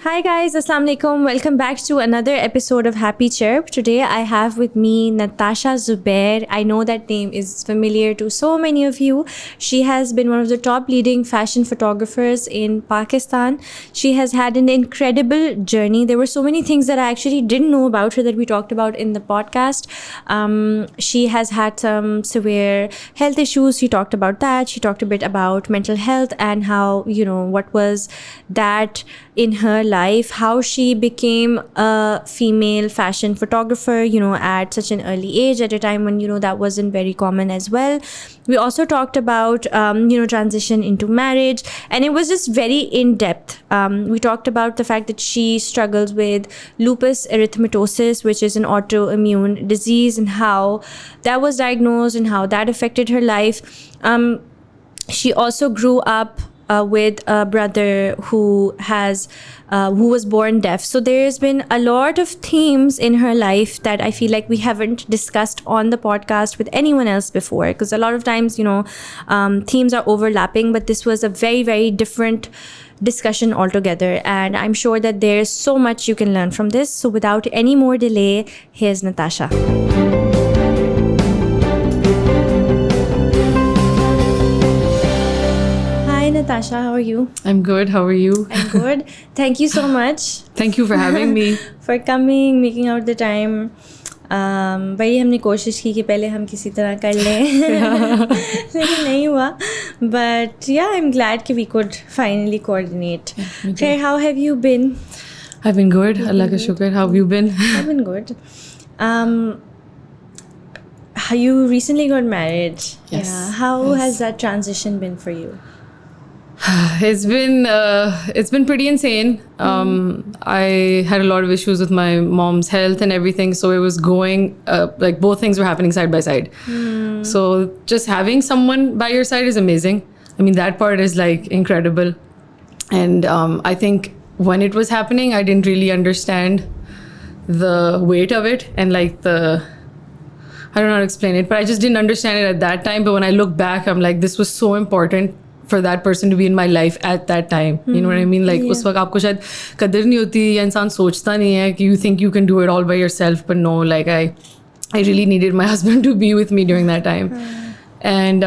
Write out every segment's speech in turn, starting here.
Hi guys, Assalamu alaikum. Welcome back to another episode of Happy Chirp. Today I have with me Natasha Zubair. I know that name is familiar to so many of you. She has been one of the top leading fashion photographers in Pakistan. She has had an incredible journey. There were so many things that I actually didn't know about her that we talked about in the podcast. She has had some severe health issues. She talked about that. She talked a bit about mental health and how, what was that in her life, how she became a female fashion photographer, at such an early age, at a time when, that wasn't very common as well. We also talked about, transition into marriage, and it was just very in-depth. We talked about the fact that she struggles with lupus erythematosus, which is an autoimmune disease, and how that was diagnosed and how that affected her life. She also grew up with a brother who was born deaf. So there's been a lot of themes in her life that I feel like we haven't discussed on the podcast with anyone else before, because a lot of times, themes are overlapping, but this was a very, very different discussion altogether, and I'm sure that there's so much you can learn from this. So without any more delay, here's Natasha. Natasha, how are you? I'm good. How are you? I'm good. Thank you so much. Thank you for having me. For coming, making out the time. बड़ी हमने कोशिश की कि पहले हम किसी तरह कर लें लेकिन नहीं हुआ. But yeah, I'm glad कि we could finally coordinate. Okay, how have you been? I've been good. Allah ka shukr. How have you been? I've been good. You recently got married. Yes. Yeah. How has that transition been for you? It's been pretty insane. I had a lot of issues with my mom's health and everything, so it was going like both things were happening side by side. So just having someone by your side is amazing. I mean, that part is like incredible. And I think when it was happening, I didn't really understand the weight of it and like I don't know how to explain it, but I just didn't understand it at that time. But when I look back, I'm like, this was so important for that person to be in my life at that time. You know what I mean? Like, उस वक्त आपको शायद कदर नहीं होती या इंसान सोचता नहीं है कि you think you can do it all by yourself, but no, like I really needed my husband to be with me during that time. And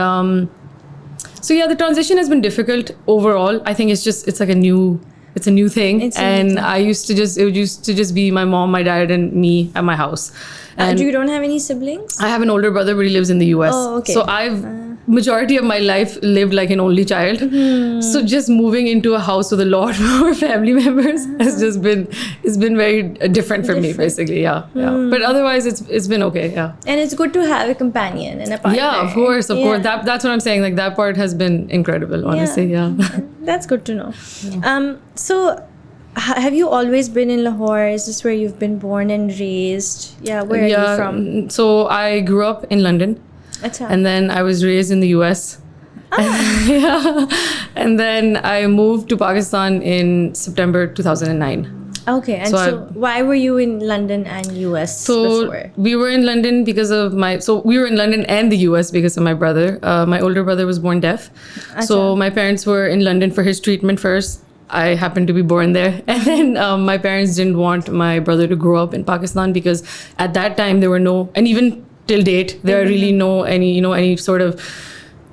so yeah, the transition has been difficult overall. I think it's like a new thing. It used to just be my mom, my dad, and me at my house. And you don't have any siblings? I have an older brother, but he lives in the US. Oh, okay. So I've majority of my life lived like an only child. So just moving into a house with a lot more family members has just been very different for me, basically. Yeah. But otherwise, it's been okay. Yeah. And it's good to have a companion and a partner. Yeah, of course. That's what I'm saying. Like that part has been incredible, honestly. Yeah. That's good to know. Yeah. So have you always been in Lahore? Is this where you've been born and raised? Yeah, where are you from? So I grew up in London. Achha. And then I was raised in the US. Yeah. And then I moved to Pakistan in September 2009. Okay, and so why were you in London and US before? We were in London we were in London and the US because of my brother. My older brother was born deaf. Achha. So my parents were in London for his treatment first. I happened to be born there. And then my parents didn't want my brother to grow up in Pakistan because at that time there were no, and even till date, there are really no any sort of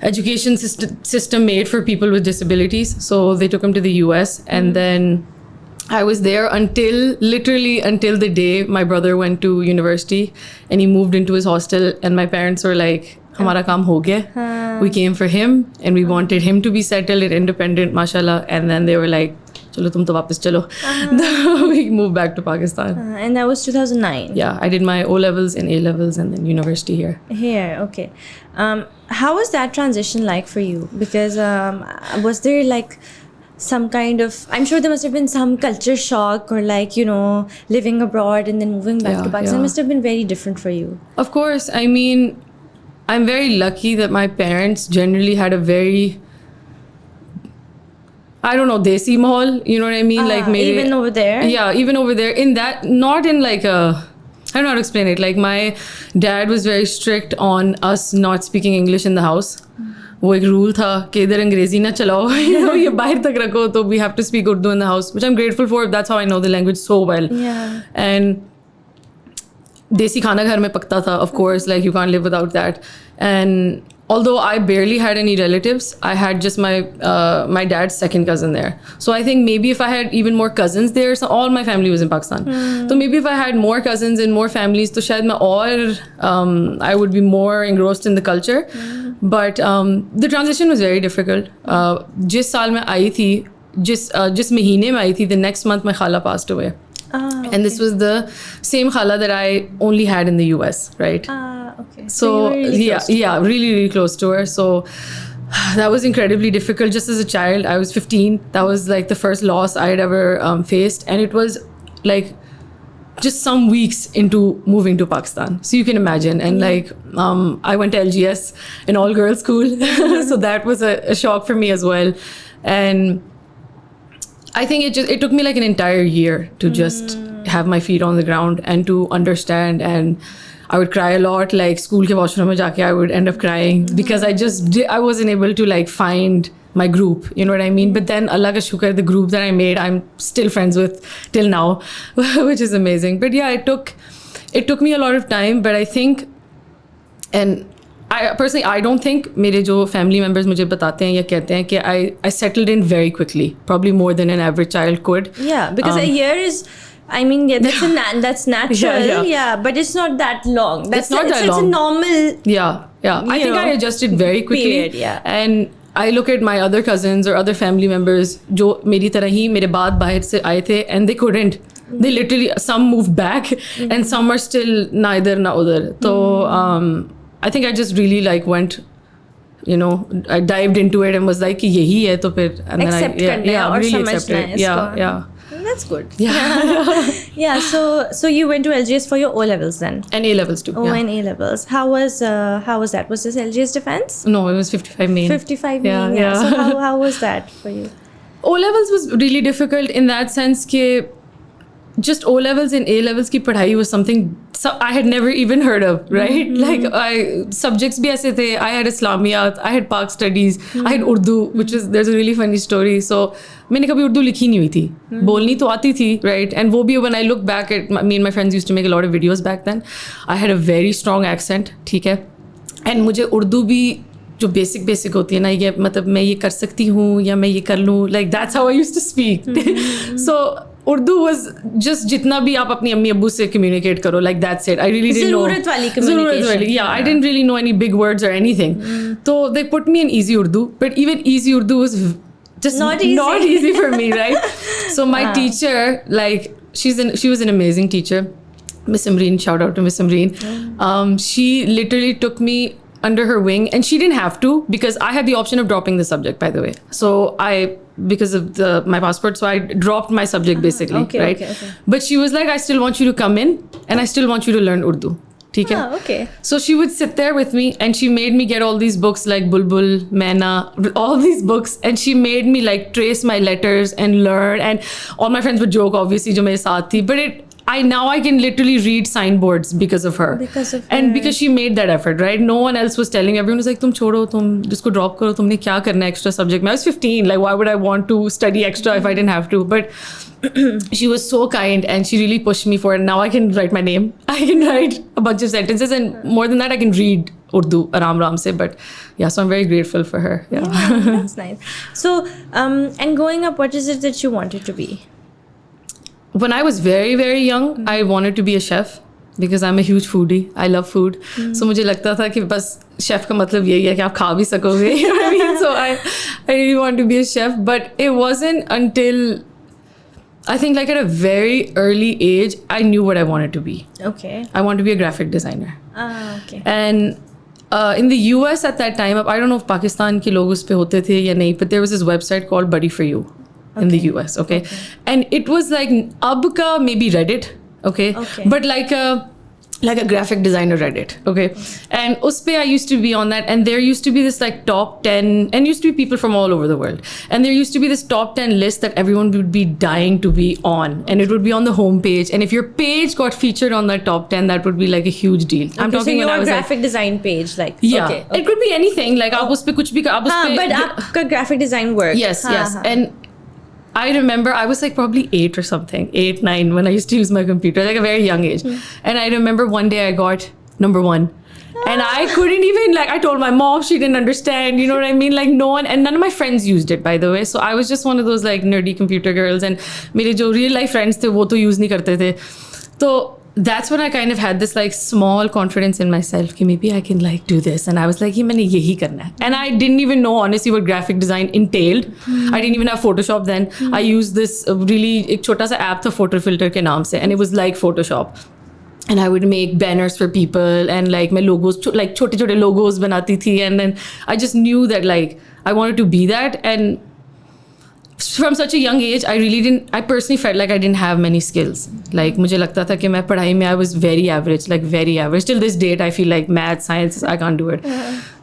education system made for people with disabilities. So they took him to the US. And then I was there literally until the day my brother went to university and he moved into his hostel, and my parents were like, Hamara kaam ho gaya. We came for him and we wanted him to be settled and independent, mashallah. And then they were like, chalo tum to wapas chalo. We moved back to Pakistan. And that was 2009? Yeah, I did my O-levels and A-levels and then university here. Here, okay. How was that transition like for you? Because was there like some kind of, I'm sure there must have been some culture shock or like, living abroad and then moving back to Pakistan. It must have been very different for you. Of course. I mean, I'm very lucky that my parents generally had a very, I don't know, desi mahal, you know what I mean? Like even over there? Yeah, even over there. In that, not in like I don't know how to explain it. Like my dad was very strict on us not speaking English in the house. वो एक rule था कि इधर अंग्रेजी ना चलाओ, ये बाहर तक रखो, तो we have to speak Urdu in the house, which I'm grateful for. That's how I know the language so well. Yeah. And desi khana ghar mein pakta tha, of course, like you can't live without that. And although I barely had any relatives, I had just my dad's second cousin there. So I think maybe if I had even more cousins there, so all my family was in Pakistan. So maybe if I had more cousins and more families, to shayad main I would be more engrossed in the culture. But the transition was very difficult. Jis saal mein aayi thi, jis mahine mein aayi thi, the next month my khala passed away. Okay. And this was the same khala that I only had in the US, right? Okay. So you were really close to her. really, really close to her. So that was incredibly difficult. Just as a child, I was 15. That was like the first loss I had ever faced. And it was like just some weeks into moving to Pakistan. So you can imagine. And like I went to LGS, an all-girls school. So that was a shock for me as well. And I think it took me like an entire year to just have my feet on the ground and to understand. And I would cry a lot, like school ke washroom mein jaake I would end up crying because I wasn't able to like find my group, you know what I mean? But then Allah ka shukar, the group that I made, I'm still friends with till now, which is amazing. But yeah, it took me a lot of time, but I think, and I don't think मेरे जो family members मुझे बताते हैं या कहते हैं कि I settled in very quickly, probably more than an average child could. Yeah, because a year is, I mean, yeah, that's natural. Yeah, but it's not that long. It's not that It's long. a normal. Yeah. I think I adjusted very quickly. Period, yeah. And I look at my other cousins or other family members जो मेरी तरह ही मेरे बाद बाहर से आए थे, and they couldn't. They literally, some moved back and some are still neither na udhar. So I think I just really like went, you know, I dived into it and was like कि यही है तो फिर, and then Accept करना है और really समझना accepted है it. इसको. Yeah. That's good. Yeah. Yeah. So you went to LGS for your O levels then. And A levels too. Oh, yeah. and A levels. How was that? Was this LGS defense? No, it was 55 main. 55 Yeah, main. Yeah. yeah. So how was that for you? O levels was really difficult in that sense कि just O levels and A levels की पढ़ाई was something I had never even heard of, right? Like subjects भी ऐसे थे. I had Islamiyat, I had Pak studies, I had Urdu, which is, there's a really funny story. So मैंने कभी उर्दू लिखी नहीं हुई थी, बोलनी तो आती थी, right? And वो भी when I look back at, me and my friends used to make a lot of videos back then. I had a very strong accent, ठीक है? And मुझे उर्दू भी जो बेसिक होती है ना, ये मतलब मैं ये कर सकती हूँ या मैं ये कर लूँ, like that's how I used to speak. So Urdu was just जितना भी आप अपनी अम्मी अब्बू से communicate करो, like that's it. I really didn't know. ज़रूरत वाली communication. Yeah, I didn't really know any big words or anything. So they put me in easy Urdu, but even easy Urdu was just not easy for me, right? So my teacher, like she was an amazing teacher, Miss Imreen. Shout out to Miss Imreen. She literally took me under her wing, and she didn't have to because I had the option of dropping the subject, by the way. So because of my passport, so I dropped my subject basically, right? Okay. But she was like, I still want you to come in and I still want you to learn Urdu. Okay. So she would sit there with me and she made me get all these books like Bulbul, Maina, all these books, and she made me like trace my letters and learn, and all my friends would joke obviously jo mere saath thi, but now I can literally read signboards because of her. And because she made that effort, right? No one else was telling. Everyone was like, "Tum chodo, tum jisko drop karo, tumne kya karna extra subject." I was 15. Like, why would I want to study extra if I didn't have to? But she was so kind and she really pushed me for it. Now I can write my name. I can write a bunch of sentences, and more than that, I can read Urdu aram se. But yeah, so I'm very grateful for her. Yeah. That's nice. So, and growing up, what is it that you wanted to be? When I was very, very young, I wanted to be a chef because I'm a huge foodie. I love food. So मुझे लगता था कि बस chef का मतलब यही है कि आप खा भी सकोगे. You know what I mean? So I really wanted to be a chef. But it wasn't until, I think like at a very early age, I knew what I wanted to be. Okay. I wanted to be a graphic designer. Okay. And in the US at that time, I don't know if Pakistan के लोग उस पे होते थे या नहीं, but there was this website called Buddy for You. In the US, okay? And it was like ab ka maybe Reddit, okay? But like like a graphic designer Reddit, okay? And uspe I used to be on that, and there used to be this like top 10, and used to be people from all over the world, and there used to be this top 10 list that everyone would be dying to be on, and it would be on the homepage, and if your page got featured on that top 10, that would be like a huge deal. I'm Okay, talking so when I your was graphic design page, like yeah, okay. it could be anything, like aap uspe kuch bhi aap uspe but आपका graphic design work. yes. And I remember I was like probably 8 or something, 8, 9, when I used to use my computer, like a very young age. And I remember one day I got number 1. And I couldn't even, like, I told my mom, she didn't understand, you know what I mean? Like, no one, and none of my friends used it, by the way. So I was just one of those, like, nerdy computer girls. And mere jo real life friends the, wo to use nahi karte the. So that's when I kind of had this, like, small confidence in myself कि maybe I can, like, do this. And I was like, ये मैंने यही करना है. And I didn't even know, honestly, what graphic design entailed. I didn't even have Photoshop then. I used this really, एक छोटा सा app था photo filter के नाम से. And it was like Photoshop. And I would make banners for people, and like my logos, like छोटे छोटे logos बनाती थी. And then I just knew that, like, I wanted to be that. And from such a young age, I personally felt like I didn't have many skills. Like, मुझे लगता था कि मैं पढ़ाई में I was very average, like very average. Till this date, I feel like math, science, I can't do it.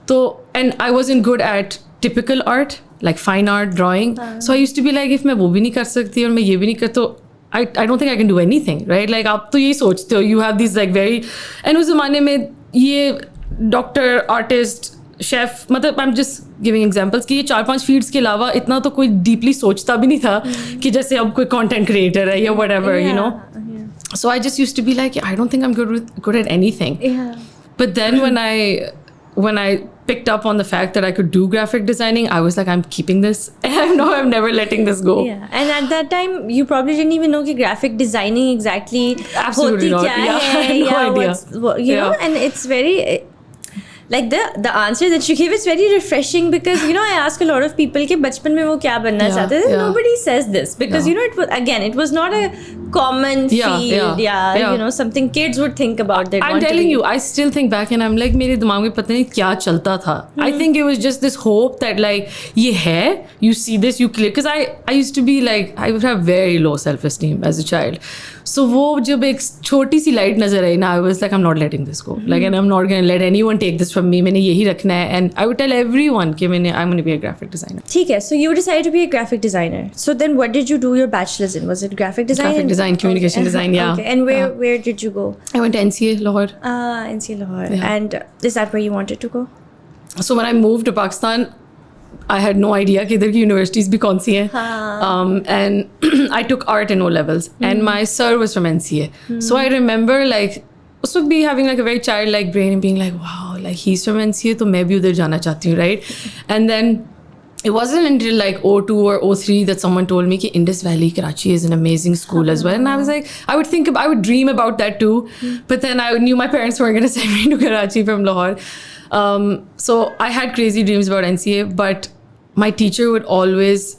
So, and I wasn't good at typical art, like fine art, drawing. So I used to be like, if मैं वो भी नहीं कर सकती और मैं ये भी नहीं कर, तो I don't think I can do anything, right? Like, आप तो यही सोचते हो, you have these like very, and उस ज़माने में ये doctor, artist, शेफ, मतलब I am just giving examples कि ये 4-5 फील्ड्स के अलावा इतना तो कोई डीपली सोचता भी नहीं था कि जैसे अब कोई कंटेंट क्रिएटर है या whatever, you know. So I just used to be like, I don't think I am good at anything. But then when I picked up on the fact that I could do graphic designing, I was like, I'm keeping this. And no, I'm never letting this go. Yeah. And at that time, you probably didn't even know कि graphic designing exactly Absolutely not. क्या है, No idea. You know, and it's very... Like the answer that you give is very refreshing, because you know I ask a lot of people कि बचपन में वो क्या बनना चाहते थे. Nobody says this because you know it was not a common field. You know, something kids would think about. I'm telling you, I still think back and I'm like, मेरे दिमाग में पता नहीं क्या चलता था. I think it was just this hope that like ये है, you see this, you click. Because I used to be like, I would have very low self-esteem as a child. So वो जब एक छोटी सी light नजर आई ना, I was like, I'm not letting this go. Like, and I'm not going to let anyone take this from me. मैंने यही रखना है. And I would tell everyone कि I'm going to be a graphic designer. ठीक है. So you decided to be a graphic designer. So then what did you do your bachelor's in? Was it graphic design? Graphic design, communication design, yeah. Okay. And where did you go? I went to NCA, Lahore. NCA Lahore. Yeah. And is that where you wanted to go? So when I moved to Pakistan, I had no idea कि इधर की universities भी कौन सी हैं. And I took art in O levels, and my sir was from NCA. So I remember like उस वक्त भी having like a very childlike brain and being like, wow, like he's from NCA, तो मैं भी उधर जाना चाहती हूँ, right? And then it wasn't until like 02 or 03 that someone told me that Indus Valley, Karachi is an amazing school as well. And I was like, I would dream about that too. But then I knew my parents weren't going to send me to Karachi from Lahore. So I had crazy dreams about NCA, but my teacher would always,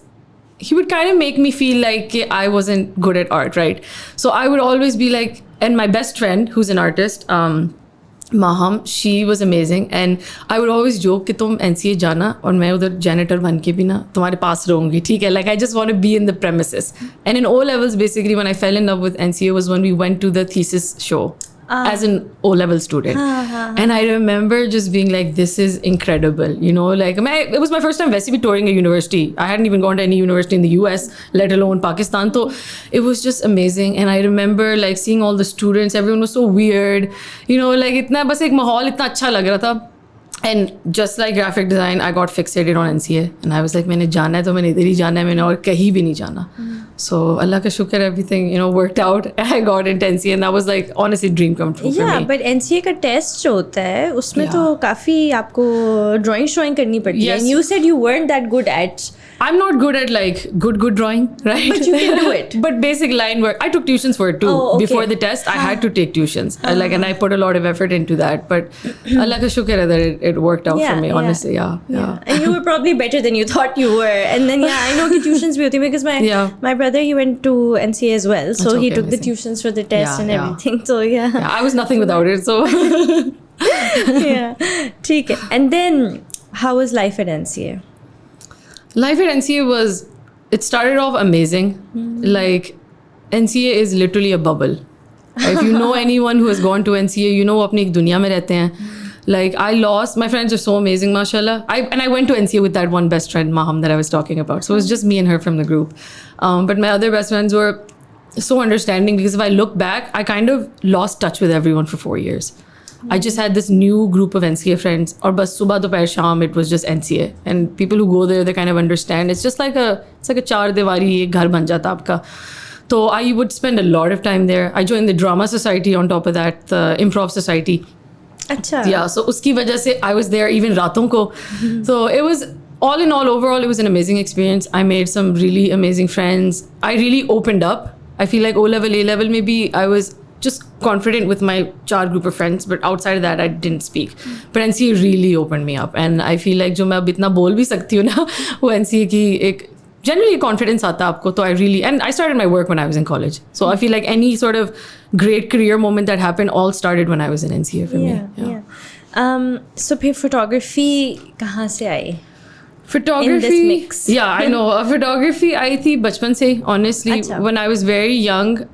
he would kind of make me feel like I wasn't good at art, right? So I would always be like, and my best friend, who's an artist, Maham, she was amazing, and I would always joke कि तुम NCA जाना और मैं उधर janitor बन के भी ना तुम्हारे पास रहूँगी, ठीक है? Like I just want to be in the premises. And in O levels, basically, when I fell in love with NCA was when we went to the thesis show. As an O-level student. And I remember just being like, this is incredible, you know, like it was my first time वैसे भी touring a university. I hadn't even gone to any university in the US, let alone Pakistan. So it was just amazing. And I remember like seeing all the students, everyone was so weird, you know, like इतना बस एक माहौल इतना अच्छा लग रहा था. And just like graphic design, I got fixated on NCA. And I was like, मैंने जाना है तो मैंने इधर ही जाना है, मैंने और कहीं भी नहीं जाना. So Allah ka shukr, everything, you know, worked out. I got into NCA, and that was like honestly dream come true for me. Yeah, but NCA का test जो होता है उसमें तो काफी आपको drawing करनी पड़ती है. And you said you weren't that good at. I'm not good at like good drawing, right? But you can do it. But basic line work, I took tuitions for it too. Oh, okay. Before the test, I had to take tuitions. And I put a lot of effort into that. But Allah ka shukr that it worked out for me, honestly. Yeah. And you were probably better than you thought you were. And then I know कि tuitions भी होती है because my brother, he went to NCA as well. So he took the tuitions for the test and everything. So yeah, I was nothing without it. So yeah, ठीक है. And then how was life at NCA? Life at NCA it started off amazing. Like NCA is literally a bubble. If you know anyone who has gone to NCA, you know वो अपनी एक दुनिया में रहते हैं. Like I lost, my friends are so amazing, mashallah. I went to NCA with that one best friend, Maham, that I was talking about. So it was just me and her from the group. But my other best friends were so understanding, because if I look back, I kind of lost touch with everyone for 4 years. I just had this new group of NCA friends. Or bas subah dopahr sham, it was just NCA. And people who go there, they kind of understand. It's just like a char diwari, ek ghar ban jata aapka. So I would spend a lot of time there. I joined the drama society on top of that, the improv society. अच्छा. Yeah, so uski wajah se I was there even raaton ko. So it was all in all, overall, it was an amazing experience. I made some really amazing friends. I really opened up. I feel like O-level, A-level, maybe I was just confident with my char group of friends, but outside of that, I didn't speak. But NCA really opened me up, and I feel like जो मैं अब इतना बोल भी सकती हूँ ना, वो NCA की एक generally confidence आता आपको, तो and I started my work when I was in college. So I feel like any sort of great career moment that happened all started when I was in NCA for me. Yeah. So फिर photography कहाँ से आई? Photography, in this mix. Yeah, I know. Photography आई थी बचपन से, honestly. अच्छा. When I was very young,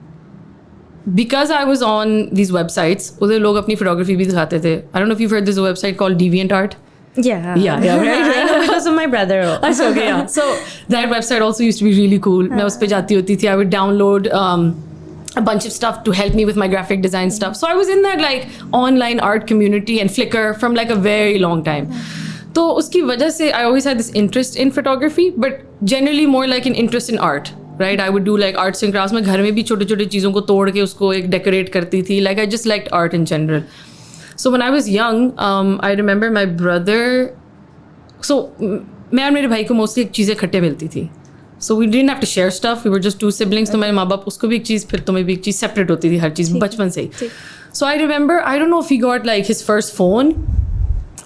because I was on these websites, उधर लोग अपनी photography भी दिखाते थे. I don't know if you've heard, there's a website called DeviantArt. Yeah, right. I know because of my brother. That's okay, yeah. So that website also used to be really cool. मैं उस पे जाती होती थी. I would download a bunch of stuff to help me with my graphic design stuff. So I was in that like online art community and Flickr from like a very long time. तो उसकी वजह से I always had this interest in photography, but generally more like an interest in art. Right? I would do like arts and crafts. मैं घर में भी छोटे छोटे चीज़ों को तोड़ के उसको एक decorate करती थी. Like I just liked art in general. So when I was young, I remember my brother. So मैं और मेरे भाई को mostly एक चीज़ें इकट्ठे मिलती थी. So we didn't have to share stuff. We were just two siblings. तो मेरे माँ बाप उसको भी एक चीज़, फिर तुम्हें भी एक चीज़ separate होती थी, हर चीज़ बचपन से ही. So I remember, I don't know if he got like his first phone,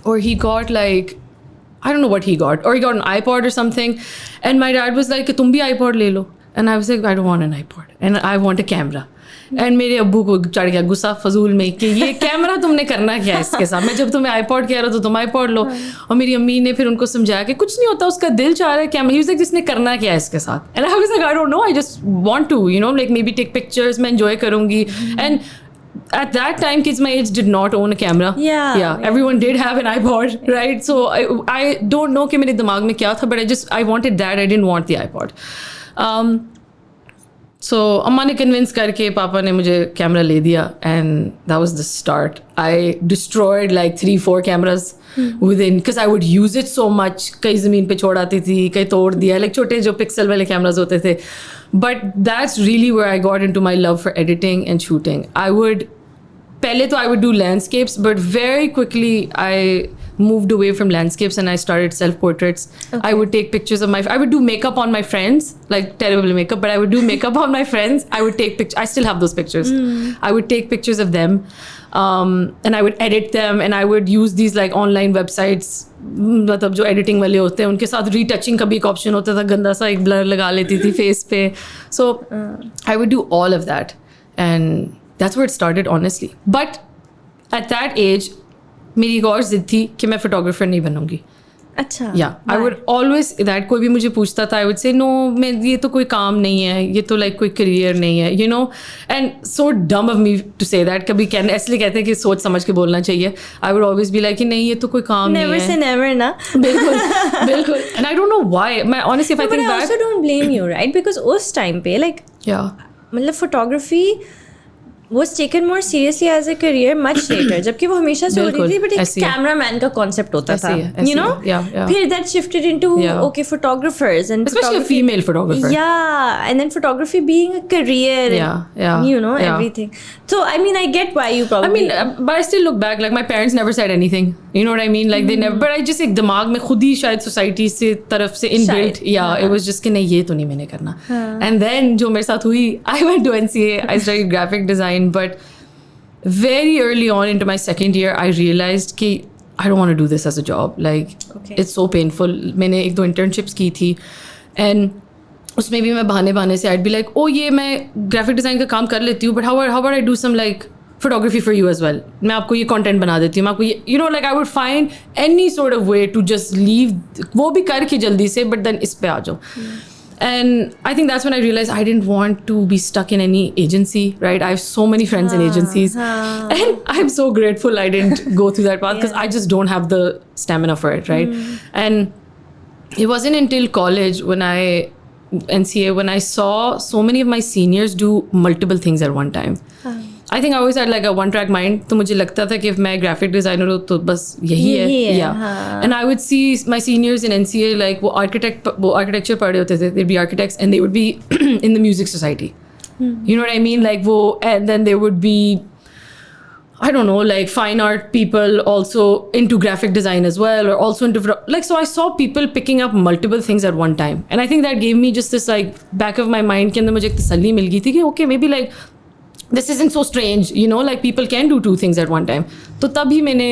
or he got like, I don't know what he got, or he got an iPod or something. And my dad was like, तुम भी iPod ले लो. And I was like, I don't want an iPod, and I want a camera. And मेरे अब्बू को चढ़ गया गुस्सा फजूल में कि ये कैमरा तुमने करना क्या है इसके साथ. मैं जब तुम्हें आईपॉड कह रहा तो तुम आईपॉड लो. और मेरी अम्मी ने फिर उनको समझाया कि कुछ नहीं होता, उसका दिल चाह रहा है कैमरा. ही वाज लाइक, जिसने करना क्या है इसके साथ. And I was like, I don't know, I just want to, you know, like maybe take pictures, मैं एंजॉय करूंगी. And at that time, kids my age did not own a camera. Yeah. Everyone did have an iPod, right? So I don't know कि मेरे दिमाग में क्या था, but I wanted that. I didn't want the iPod. So अम्मा ने convince करके पापा ने मुझे कैमरा ले दिया, and that was the start. I destroyed like 3-4 cameras within, because I would use it so much. कई ज़मीन पे छोड़ आती थी, कई तोड़ दिया, like छोटे जो पिक्सल वाले कैमराज होते थे. But that's really where I got into my love for editing and shooting. पहले तो I would do landscapes, but very quickly I moved away from landscapes and I started self-portraits. Okay. I would take pictures of I would do makeup on my friends, like terrible makeup, but I would do makeup on my friends. I would take pictures. I still have those pictures. I would take pictures of them, and I would edit them, and I would use these like online websites, मतलब जो editing वाले होते हैं उनके साथ retouching का भी एक option होता था, गंदा सा एक blur लगा लेती थी face पे. So I would do all of that, and that's where it started, honestly. But at that age, मेरी एक और जिद थी कि मैं फोटोग्राफर नहीं बनूंगी. अच्छा. I would always that, कोई भी मुझे पूछता था, I would say no, मैं ये तो कोई काम नहीं है, ये तो like कोई career नहीं है, you know. And so dumb of me to say that. कभी ऐसे कहते हैं कि सोच समझ के बोलना चाहिए. I would always be like कि नहीं, ये तो कोई काम नहीं है. Never say never ना. बिल्कुल. And I don't know why. मैं honestly, if I think back. But I also don't blame you, right? Because उस time पे like मतलब photography was taken more seriously as a career much later. जबकि वो हमेशा से होती थी, but एक cameraman का concept होता था, you know. फिर that shifted into okay, photographers, and especially a female photographer. Yeah, and then photography being a career. And, you know, everything. So I mean, I get why you probably. I mean, but I still look back, like my parents never said anything. You know what I mean? Like they never. But I just एक दिमाग में खुद ही शायद society से तरफ से inbuilt. It was just कि नहीं, ये तो नहीं मैंने करना. And then जो मेरे साथ हुई, I went to NCA. I studied graphic design. But very early on into my second year, I realized कि I don't want to do this as a job. Like, it's so painful. मैंने 1-2 internships की थी, and उसमें भी मैं बहाने से I'd be like, oh ये मैं graphic design का काम कर लेती हूँ, but how about I do some like photography for you as well? मैं आपको ये content बना देती हूँ, मैं आपको ये, you know, like I would find any sort of way to just leave वो भी करके जल्दी से, but then इस पे आ जाओ. And I think that's when I realized I didn't want to be stuck in any agency, right? I have so many friends in agencies. And I'm so grateful I didn't go through that path because I just don't have the stamina for it, right? And it wasn't until college when I saw so many of my seniors do multiple things at one time. I think I always had like a one-track mind. तो मुझे लगता था कि if मैं graphic designer हूँ तो बस यही है. Yeah. And I would see my seniors in NCA like वो architecture पढ़े होते थे. They'd be architects and they would be in the music society. You know what I mean? Like वो, and then there would be, I don't know, like fine art people also into graphic design as well, or also into like, so I saw people picking up multiple things at one time. And I think that gave me just this like back of my mind के अंदर मुझे एक तसल्ली मिल गई थी कि okay, maybe like this isn't so strange, you know, like people can do two things at one time. तो तब ही मैंने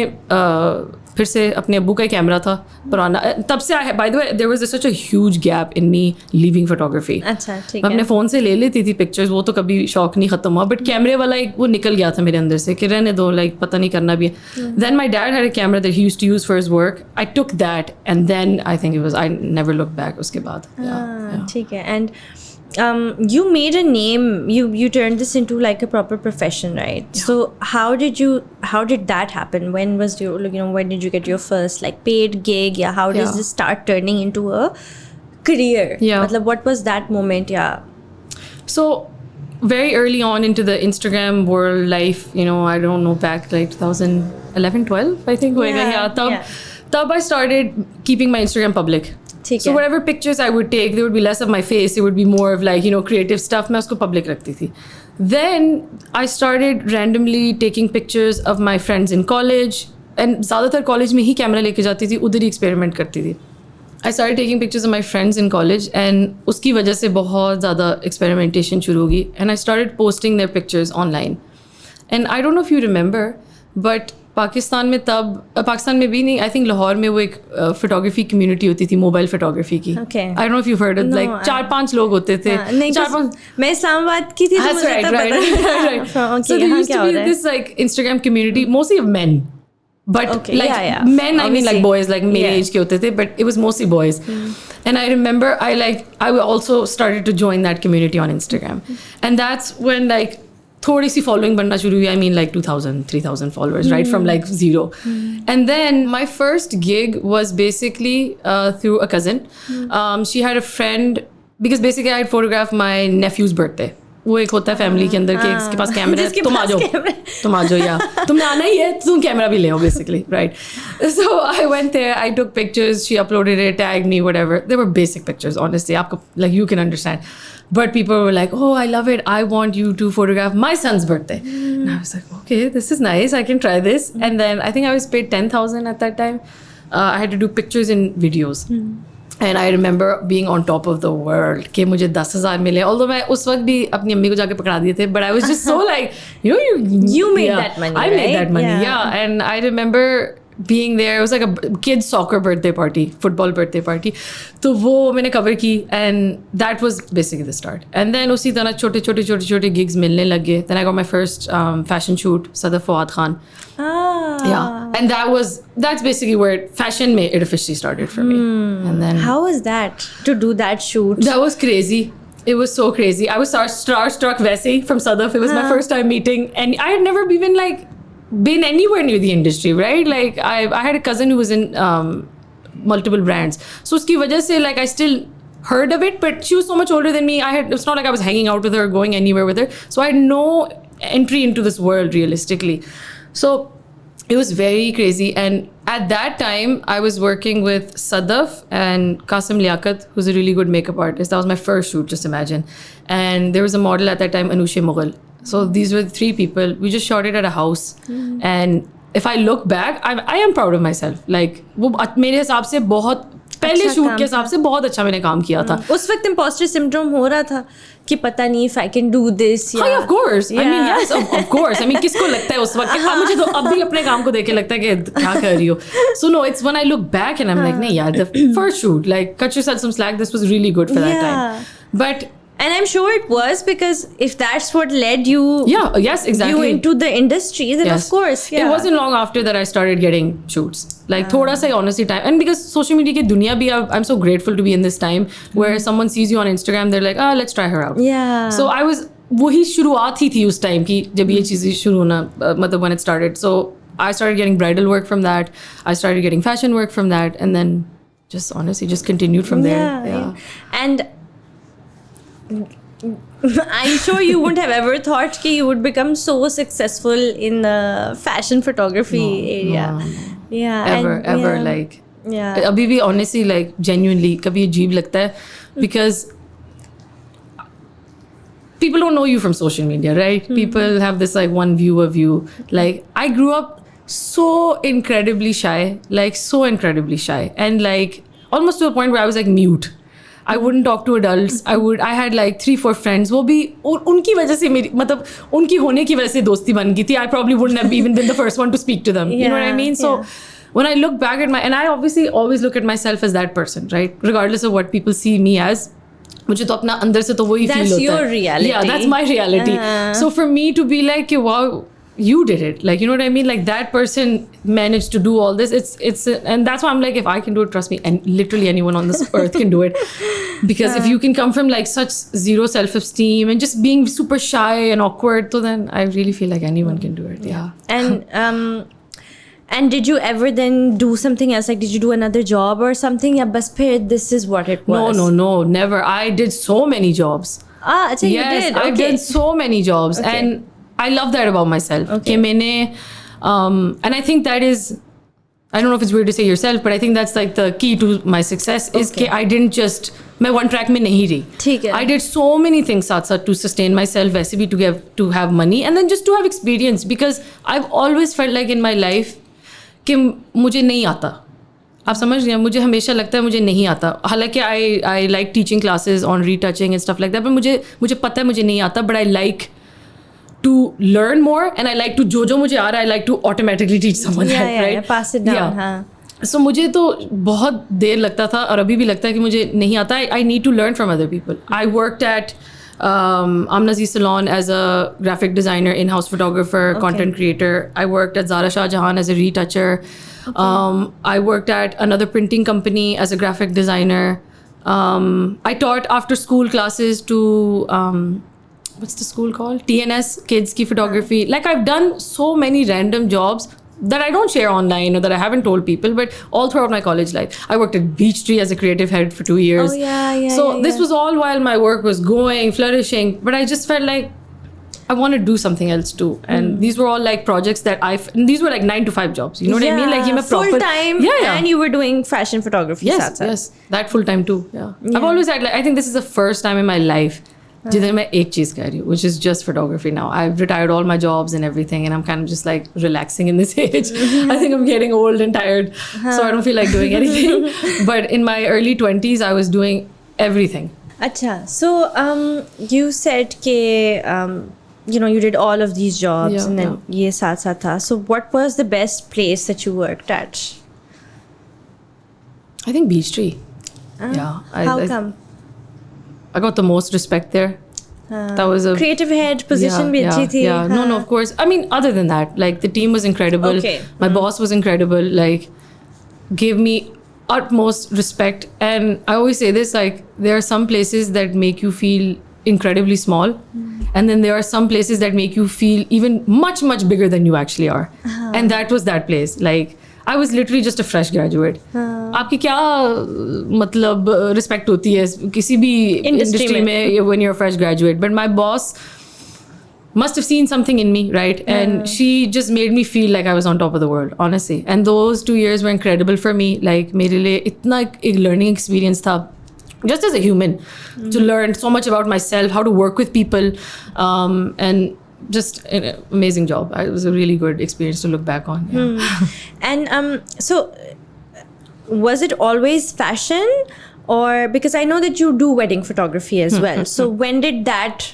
फिर से अपने अब्बू का कैमरा था पुराना, तब से by the way there was such a huge gap in me leaving photography. अच्छा ठीक है. मैं अपने फ़ोन से ले लेती थी पिक्चर्स, वो तो कभी शौक नहीं ख़त्म हुआ, बट कैमरे वाला एक वो निकल गया था मेरे अंदर से कि रहने दो, like पता नहीं करना भी है. Then my dad had a camera that he used to use for his work. I took that and then I think it was, I never looked back उसके बाद. ठीक है. And you made a name, you turned this into like a proper profession, right? Yeah. So how did that happen? When was when did you get your first like paid gig? Yeah, how does this start turning into a career? Yeah, मतलब what was that moment? Yeah, so very early on into the Instagram world life, you know, I don't know, back like 2011 12 I think होएगा. तब I started keeping my Instagram public. So whatever pictures I would take, there would be less of my face. It would be more of like, you know, creative stuff. मैं उसको public रखती थी. Then I started randomly taking pictures of my friends in college. And ज़्यादातर college में ही camera लेके जाती थी, उधर ही experiment करती थी. I started taking pictures of my friends in college and उसकी वजह से बहुत ज़्यादा experimentation शुरू होगी. And I started posting their pictures online. And I don't know if you remember, but Pakistan में भी नहीं, आई थिंक लाहौर में वो एक फोटोग्राफी कम्युनिटी होती थी, मोबाइल फोटोग्राफी की. आई don't know if you heard it, like 4-5 लोग होते थे. मैं इस्लामाबाद की थी, तो मुझे पता. So there used to be this like Instagram community, mostly of men, but like men, I mean like boys, like मेरे age के होते थे, but it was mostly boys. And I remember I also started to join that community on Instagram, and that's when like थोड़ी सी following बनना शुरू हुई. I mean like 2,000-3,000 followers, right, from like zero. And then my first gig was basically through a cousin. She had a friend, because basically I had photographed my nephew's birthday. वो एक होता है family के अंदर कि इसके पास camera है, तुम आ जाओ या तुमने आना ही है, तुम कैमरा भी ले आओ basically, right? So I went there, I took pictures, she uploaded it, tagged me, whatever. They were basic pictures, honestly, आपको like you can understand. But people were like, oh, I love it, I want you to photograph my son's birthday. And I was like, okay, this is nice, I can try this. And then I think I was paid 10,000 at that time. I had to do pictures and videos. And I remember being on top of the world कि मुझे 10,000 मिले. Although मैं उस वक्त भी अपनी अम्मी को जाके पकड़ा दिए थे, but I was just so like, you know, you made that money. I made that money, yeah. And I remember being there. It was like a kid's soccer birthday party, football birthday party. तो वो मैंने cover की, and that was basically the start. And then उसी तरह छोटे gigs मिलने लग गए. Then I got my first fashion shoot, Sadaf Fawad Khan. Yeah, and that's basically where fashion it officially started for me. And then how was that to do that shoot? That was crazy. It was so crazy. I was starstruck वैसे from Sadaf. It was my first time meeting, and I had never even like been anywhere near the industry, right? Like I had a cousin who was in multiple brands, so उसकी वजह से like I still heard of it, but she was so much older than me. It's not like I was hanging out with her or going anywhere with her, so I had no entry into this world realistically. So it was very crazy. And at that time I was working with Sadaf and Qasim Liaquat, who's a really good makeup artist. That was my first shoot, just imagine. And there was a model at that time, Anushe Mughal. So these were the 3 people. We just shot it at a house. And if I look back, I am proud of myself. Like वो मेरे हिसाब से बहुत पहले shoot के हिसाब से बहुत अच्छा मैंने काम किया था. उस वक्त imposter syndrome हो रहा था कि पता नहीं if I can do this. Yeah, of course. I mean, yes, of course. I mean, किसको लगता है उस वक्त? अब मुझे तो अब भी अपने काम को देख के लगता है कि क्या कर रही हो. So no, it's when I look back and I'm like, नहीं यार, the first shoot, like cut yourself some slack. This was really good for that time. But And I'm sure it was, because if that's what led you, yes, exactly, you into the industry, then of course, It wasn't long after that I started getting shoots. Like thoda sa honestly time, and because social media ki dunya bhi, I'm so grateful to be in this time where someone sees you on Instagram, they're like, let's try her out. Yeah. So I was, वही शुरुआत ही थी उस time की जब ये चीज़ें शुरू होना, मतलब when it started. So I started getting bridal work from that. I started getting fashion work from that, and then just honestly just continued from there. Yeah. And I'm sure you wouldn't have ever thought that you would become so successful in the fashion photography area. No. Yeah. Ever like. Yeah. अभी भी honestly like genuinely कभी अजीब लगता है because people don't know you from social media, right? People have this like one view of you. Like I grew up so incredibly shy, and like almost to a point where I was like mute. I wouldn't talk to adults. I had like 3-4 friends. वो भी उनकी वजह से मेरी मतलब उनकी होने की वजह से दोस्ती बन गई थी. I probably wouldn't have even been the first one to speak to them. You know what I mean? So when I look back at and I obviously always look at myself as that person, right? Regardless of what people see me as. मुझे तो अपना अंदर से तो वही feel होता है. That's your reality. Yeah, that's my reality. So for me to be like, wow, you did it. Like, you know what I mean? Like that person managed to do all this. And that's why I'm like, if I can do it, trust me, and literally anyone on this earth can do it. Because if you can come from like such zero self-esteem and just being super shy and awkward, so then I really feel like anyone can do it. Yeah. And did you ever then do something else? Like, did you do another job or something? Yeah, but this is what it was. No, never. I did so many jobs. Yes, you did. I've done so many jobs. Okay. And I love that about myself. Okay. And I think that is, I don't know if it's weird to say yourself, but I think that's like the key to my success is that I didn't just, मैं one track में नहीं रही. I did so many things साथ to sustain myself, वैसे भी to have money, and then just to have experience, because I've always felt like in my life कि मुझे नहीं आता. आप समझ रहे हैं, मुझे हमेशा लगता है मुझे नहीं आता. हालांकि I like teaching classes on retouching and stuff like that, but मुझे पता है मुझे नहीं आता, but I like to learn more, and I like to जो मुझे आ रहा है, I like to automatically teach someone that, right? Yeah, pass it down. हाँ. So मुझे तो बहुत देर लगता था और अभी भी लगता है कि मुझे नहीं आता. I need to learn from other people. I worked at Amnazi Salon as a graphic designer, in-house photographer, content creator. I worked at Zara Shah Jahan as a retoucher. I worked at another printing company as a graphic designer. I taught after school classes to what's the school called? TNS, Kids Ki Photography. Like I've done so many random jobs that I don't share online or that I haven't told people, but all throughout my college life. I worked at Beechtree as a creative head for 2 years. This was all while my work was going, flourishing, but I just felt like I want to do something else too. And these were all like projects that these were like 9 to 5 jobs. You know what I mean? Like you full time. And you were doing fashion photography. Yes, that full time too. Yeah. I've always had like, I think this is the first time in my life जिधर मैं एक चीज़ कर रही हूँ, which is just photography now. I've retired all my jobs and everything, and I'm kind of just like relaxing in this age. I think I'm getting old and tired, so I don't feel like doing anything. But in my early 20s, I was doing everything. Acha, so you said that you did all of these jobs, and then ye saath tha. So what was the best place that you worked at? I think Beechtree. How come? I got the most respect there. That was a creative head position. Yeah. No, of course. I mean, other than that, like the team was incredible. My boss was incredible. Like, gave me utmost respect. And I always say this: like, there are some places that make you feel incredibly small, and then there are some places that make you feel even much, much bigger than you actually are. And that was that place. Like, I was literally just a fresh graduate. आपकी क्या मतलब respect होती है किसी भी industry में when you're a fresh graduate. But my boss must have seen something in me, right? And she just made me feel like I was on top of the world, honestly. And those 2 years were incredible for me. Like मेरे लिए इतना एक learning experience था. Just as a human, to learn so much about myself, how to work with people, and just an amazing job. It was a really good experience to look back on. And so was it always fashion, or because I know that you do wedding photography as well, so when did that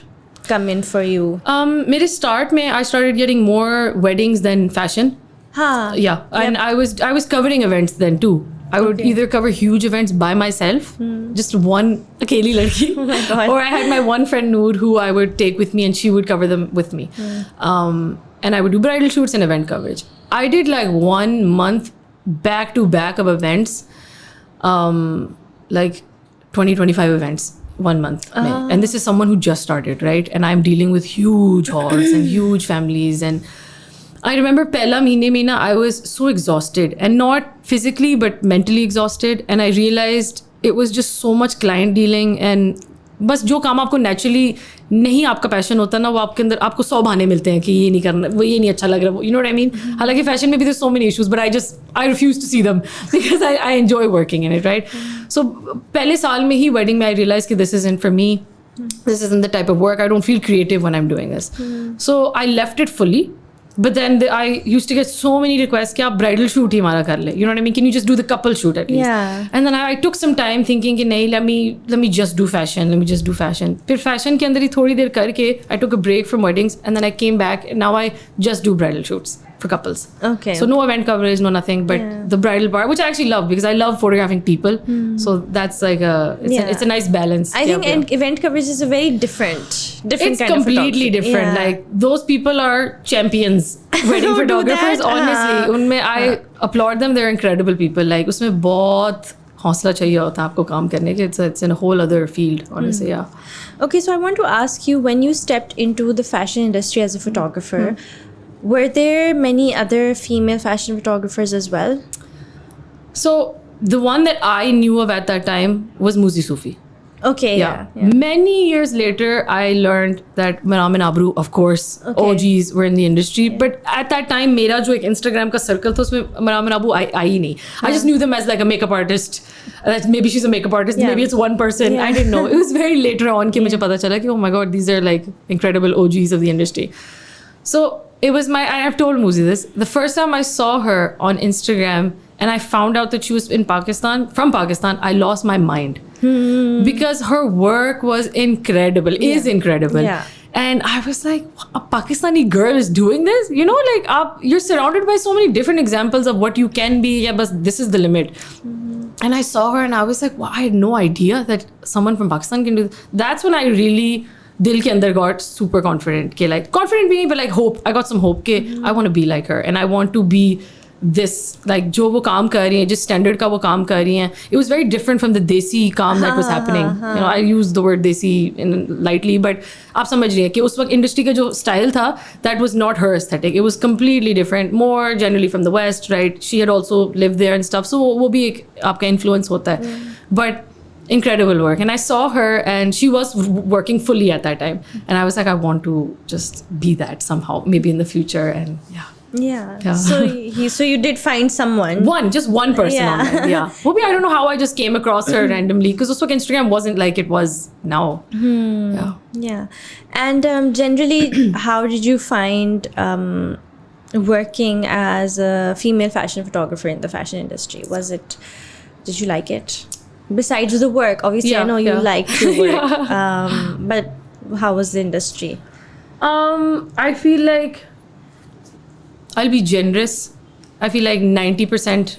come in for you? मेरे start में I started getting more weddings than fashion. And I was covering events then too. I would either cover huge events by myself, just one akeli ladki, God. or I had my one friend Noor who I would take with me and she would cover them with me. And I would do bridal shoots and event coverage. I did like 1 month back to back of events, like 20-25 events 1 month. And this is someone who just started, right? And I'm dealing with huge halls and huge families. And I remember pehla mahine mein na, I was so exhausted, and not physically but mentally exhausted. And I realized it was just so much client dealing, and बस जो काम आपको naturally नहीं आपका passion होता ना, वो आपके अंदर आपको 100 बहाने मिलते हैं कि ये नहीं करना, वो ये नहीं अच्छा लग रहा, वो, you know what I mean? हालांकि फैशन में भी there's so many issues, but I refuse to see them because I enjoy working in it, right? So पहले साल में ही wedding में I realized कि this isn't for me, this isn't the type of work, I don't feel creative when I'm doing this. So I left it fully. But then I used to get so many requests कि आप bridal shoot ही हमारा कर ले. You know what I mean? Can you just do the couple shoot at least? Yeah. And then I took some time thinking कि नहीं, let me just do fashion. Let me just do fashion. फिर fashion के अंदर ही थोड़ी देर करके I took a break from weddings, and then I came back, and now I just do bridal shoots for couples. Okay. So no event coverage, no nothing, but the bridal part, which I actually love because I love photographing people. So that's like it's a nice balance. I think event coverage is a very different It's kind of photography. completely different. Yeah. Like those people are champions, wedding Who do photographers. that? Honestly, उनमें I applaud them. They're incredible people. Like उसमें बहुत हौसला चाहिए होता है आपको काम करने के. It's in a whole other field. Honestly, yeah. Okay, so I want to ask you, when you stepped into the fashion industry as a photographer, were there many other female fashion photographers as well? So the one that I knew of at that time was Muzi Sufi. Okay, yeah. Many years later, I learned that Maram and Abru, of course, OGs were in the industry. But at that time, मेरा जो एक Instagram का circle था, उसमें Maram and Abu आई नहीं. I just knew them as like a makeup artist. Maybe she's a makeup artist. Maybe it's one person. I didn't know. It was very later on कि मुझे पता चला कि oh my god, these are like incredible OGs of the industry. So it was I have told Muzi this. The first time I saw her on Instagram and I found out that she was from Pakistan, I lost my mind. Because her work was incredible, is incredible. Yeah. And I was like, a Pakistani girl is doing this? You know, like you're surrounded by so many different examples of what you can be. Yeah, but this is the limit. And I saw her and I was like, wow, I had no idea that someone from Pakistan can do this. That's when I really dil ke andar got super confident. Confident being, but like hope. I got some hope. I want to be like her. And I want to be this, like जो वो काम कर रही हैं, जिस standard का वो काम कर रही हैं. It was very different from the desi काम that was happening. You know, I use the word desi lightly, but आप समझ रही हैं कि उस वक्त industry का जो style था, that was not her aesthetic. It was completely different, more generally from the West, right? She had also lived there and stuff, so वो भी एक आपका influence होता है. But incredible work. And I saw her and she was working fully at that time. And I was like, I want to just be that somehow, maybe in the future. And yeah. So you did find someone. Just one person on that. Yeah. Maybe I don't know how I just came across her randomly because also Instagram wasn't like it was now. Yeah. And generally, how did you find working as a female fashion photographer in the fashion industry? Did you like it? Besides the work, obviously I know you like to work. But how was the industry? I feel like I'll be generous. I feel like 90%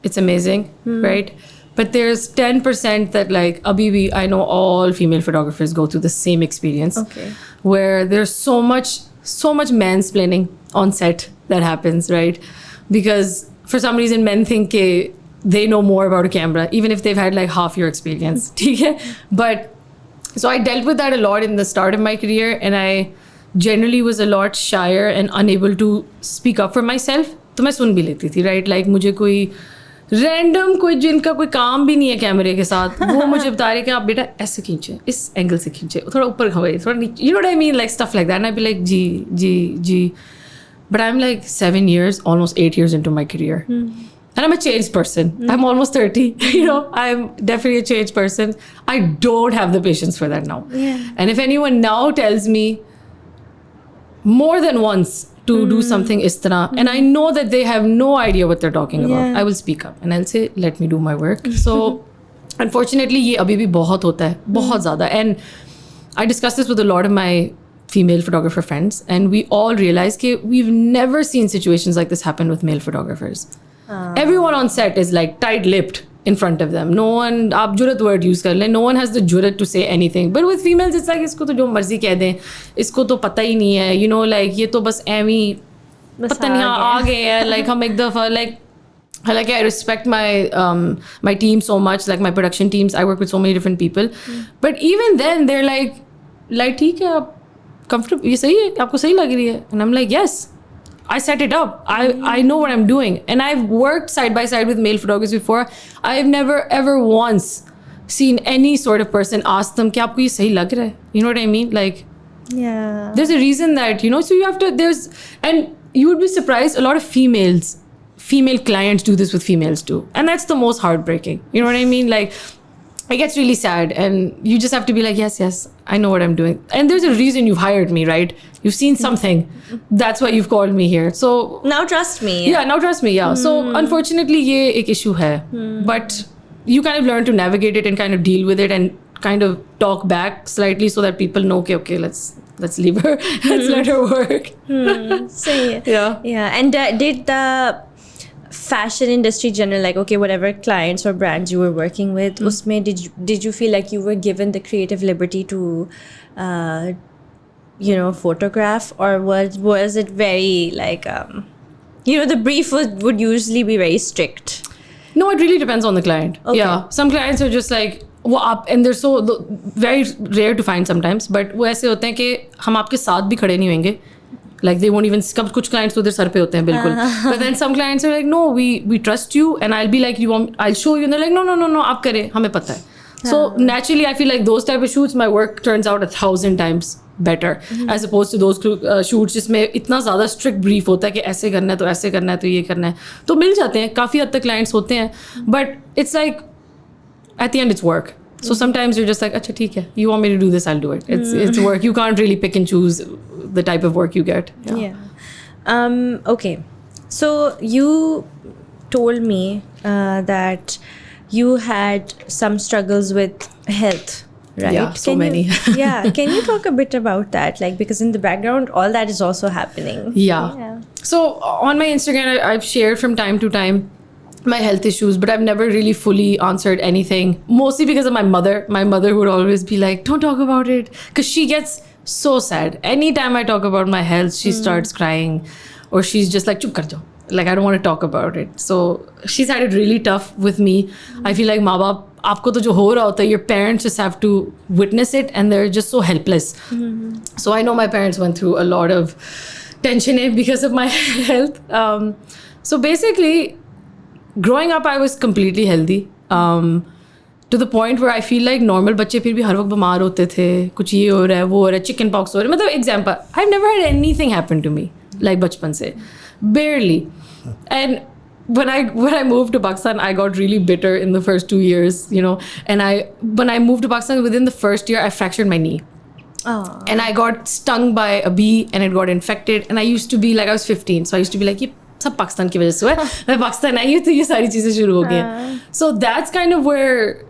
it's amazing, right? But there's 10% that like abhi I know all female photographers go through the same experience. Okay. Where there's so much mansplaining on set that happens, right? Because for some reason men think they know more about a camera, even if they've had like half your experience. But so I dealt with that a lot in the start of my career, and I generally was a lot shyer and unable to speak up for myself. तो मैं सुन भी लेती थी, right? Like मुझे कोई random जिनका कोई काम भी नहीं है कैमरे के साथ, वो मुझे बता रहे कि आप बेटा ऐसे खींचे, इस एंगल से खींचे, थोड़ा ऊपर खवाइए, थोड़ा नीचे, you know what I mean? Like stuff like that. And I'd be like, ji. But I'm like 7 years, almost 8 years into my career. And I'm a changed person. I'm almost 30. You know, I'm definitely a changed person. I don't have the patience for that now. Yeah. And if anyone now tells me more than once to do something is tarah, and I know that they have no idea what they're talking about, I will speak up and I'll say, let me do my work. So unfortunately, ये अभी भी बहुत होता है, बहुत ज़्यादा. And I discussed this with a lot of my female photographer friends, and we all realized that we've never seen situations like this happen with male photographers. Everyone on set is like tight-lipped in front of them. No one, आप जुरत word use कर लें, no one has the jurat to say anything. But with females, it's like इसको तो जो मर्जी कह दें, इसको तो पता ही नहीं है, you know, like ये तो बस एमी पता नहीं आ गए हैं, like हम एक दफा like I respect my team so much, like my production teams. I work with so many different people, but even then they're like ठीक है, आप comfortable, ये सही है, आपको सही लग रही है, and I'm like yes, I set it up. I know what I'm doing, and I've worked side by side with male photographers before. I've never ever once seen any sort of person ask them कि आपको ये सही लग रहा है, you know what I mean? Like Yeah. there's a reason that, you know, so you have to, and you would be surprised, a lot of female clients do this with females too, and that's the most heartbreaking, you know what I mean? Like it gets really sad, and you just have to be like yes, I know what I'm doing, and there's a reason you've hired me, right? You've seen something, that's why you've called me here, so Now trust me. now trust me. So unfortunately ye ek issue hai, but you kind of learn to navigate it and kind of deal with it and kind of talk back slightly so that people know okay, let's leave her, let's let her work. So yeah. And did the fashion industry general, like okay, whatever clients or brands you were working with, usme did you feel like you were given the creative liberty to you know, photograph, or was it very like you know, the brief would usually be very strict? No, it really depends on the client. Okay. Yeah, some clients are just like वो आप, and they're so very rare to find sometimes, but वो ऐसे होते हैं कि हम आपके साथ भी खड़े नहीं होंगे, like they won't even, कब कुछ clients तो उधर सर पे होते हैं बिल्कुल, but then some clients are like no, we trust you, and I'll be like I'll show you, and they're like no आप करें, हमें पता है. So naturally I feel like those type of shoots my work turns out 1,000 times better as opposed to those shoots जिसमें इतना ज़्यादा strict brief होता है कि ऐसे करना है तो ऐसे करना है तो ये करना है, तो मिल जाते हैं काफ़ी हद तक clients होते हैं, but it's like at the end it's work. So sometimes you're just like अच्छा ठीक है, you want me to do this, I'll do it. It's work. You can't really pick and choose the type of work you get. Okay, so you told me that you had some struggles with health, right? Yeah, so many. Can you talk a bit about that? Like, because in the background, all that is also happening. Yeah. So on my Instagram, I've shared from time to time my health issues, but I've never really fully answered anything, mostly because of my mother. My mother would always be like, don't talk about it, because she gets so sad. Anytime I talk about my health, she starts crying, or she's just like, chup kar jao. Like, I don't want to talk about it. So she's had it really tough with me. I feel like maa baap, aapko to jo ho raha hota hai, your parents just have to witness it, and they're just so helpless. So I know my parents went through a lot of tension because of my health. So basically, growing up I was completely healthy, to the point where I feel like normal बच्चे फिर भी हर वक्त बीमार होते थे, कुछ ये हो रहा है वो हो रहा है, चिकन पॉक्स हो रहा है, मतलब example, I've never had anything happen to me like बचपन से, barely. And when I moved to Pakistan, I got really bitter in the first 2 years, you know, and when I moved to Pakistan, within the first year I fractured my knee. And I got stung by a bee and it got infected, and I used to be like, I was 15, so I used to be like, ये सब पाकिस्तान की वजह से हुआ है, मैं पाकिस्तान आई हूँ तो ये सारी चीज़ें शुरू हो गई हैं. So that's kind of where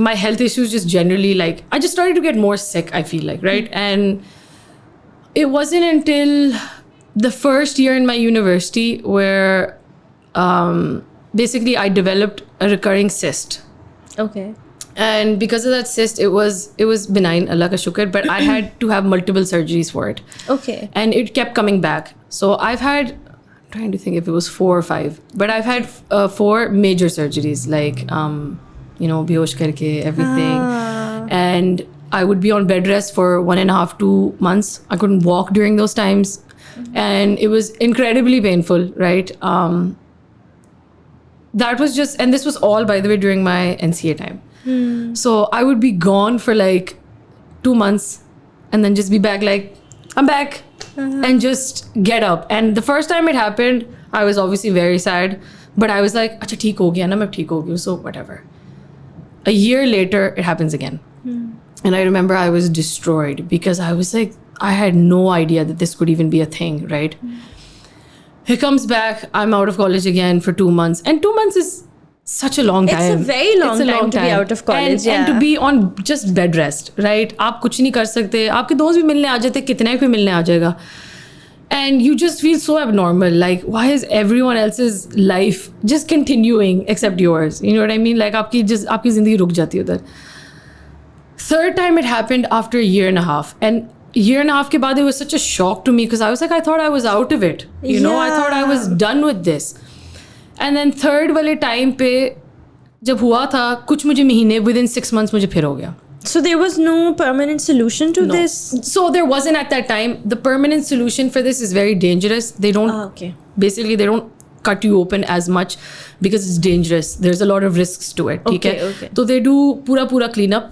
my health issues just generally, like, I just started to get more sick, I feel like, right? And it wasn't until the first year in my university where basically I developed a recurring cyst. Okay. And because of that cyst, it was benign, Allah ka shukr, but I had to have multiple surgeries for it. Okay. And it kept coming back. So I've had, I'm trying to think if it was 4 or 5, but I've had 4 major surgeries, like, you know, behosh karke, everything. And I would be on bed rest for 1.5 to 2 months. I couldn't walk during those times. And it was incredibly painful, right? That was just, and this was all, by the way, during my NCA time. So I would be gone for like 2 months and then just be back like, I'm back, and just get up. And the first time it happened, I was obviously very sad, but I was like, acha theek ho gaya na, main theek ho gayi, so whatever. A year later, it happens again. And I remember I was destroyed because I was like, I had no idea that this could even be a thing, right? He comes back, I'm out of college again for 2 months. And 2 months is such a long time. It's a very long time to be out of college. And to be on just bed rest, right? आप कुछ नहीं कर सकते. आपके दोस्त भी मिलने आ जाते, कितने कोई मिलने आ जाएगा. And you just feel so abnormal. Like, why is everyone else's life just continuing except yours? You know what I mean? Like, aapki zindagi ruk jati udhar. Third time it happened after a year and a half. And year and a half ke baad, it was such a shock to me because I was like, I thought I was out of it. You know, I thought I was done with this. And then third wale time pe, jab hua tha, kuch mujhe mahine, within 6 months mujhe phir ho gaya. So there was no permanent solution to this? So there wasn't at that time. The permanent solution for this is very dangerous. They don't, basically they don't cut you open as much because it's dangerous. There's a lot of risks to it. Okay. So they do pura cleanup.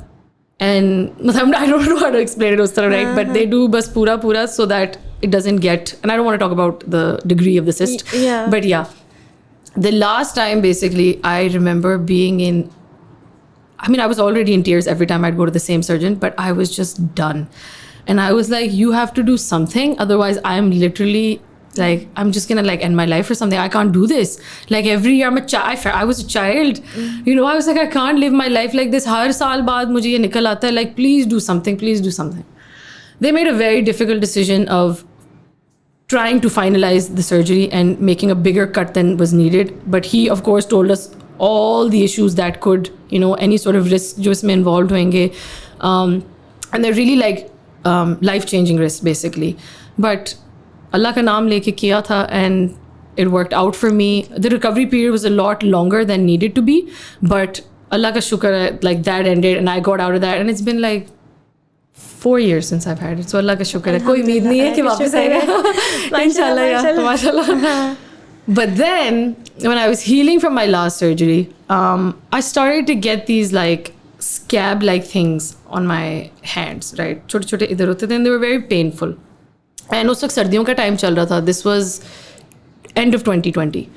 And I don't know how to explain it, right? But they do bas pura so that it doesn't get, and I don't want to talk about the degree of the cyst. Yeah. But yeah, the last time basically I remember being in, I mean, I was already in tears every time I'd go to the same surgeon, but I was just done. And I was like, you have to do something. Otherwise, I'm literally like, I'm just going to like end my life or something. I can't do this. Like every year, I was a child. You know, I was like, I can't live my life like this. Har saal baad mujhe ye nikal aata hai. Like, please do something. Please do something. They made a very difficult decision of trying to finalize the surgery and making a bigger cut than was needed. But he, of course, told us all the issues that could, you know, any sort of risk jo isme involved hoenge. And they're really like life-changing risks, basically. But Allah ka naam leke kiya tha, and it worked out for me. The recovery period was a lot longer than needed to be, but Allah ka shukar hai, like that ended and I got out of that. And it's been like 4 years since I've had it. So Allah ka shukar hai. Koi umeed nahi hai ki wapas aayega. Inshallah, yeah. Mashallah. But then, when I was healing from my last surgery, I started to get these like scab-like things on my hands, right? Chote idhar hote the, and they were very painful. And us waqt sardiyon ka time chal raha tha. This was end of 2020,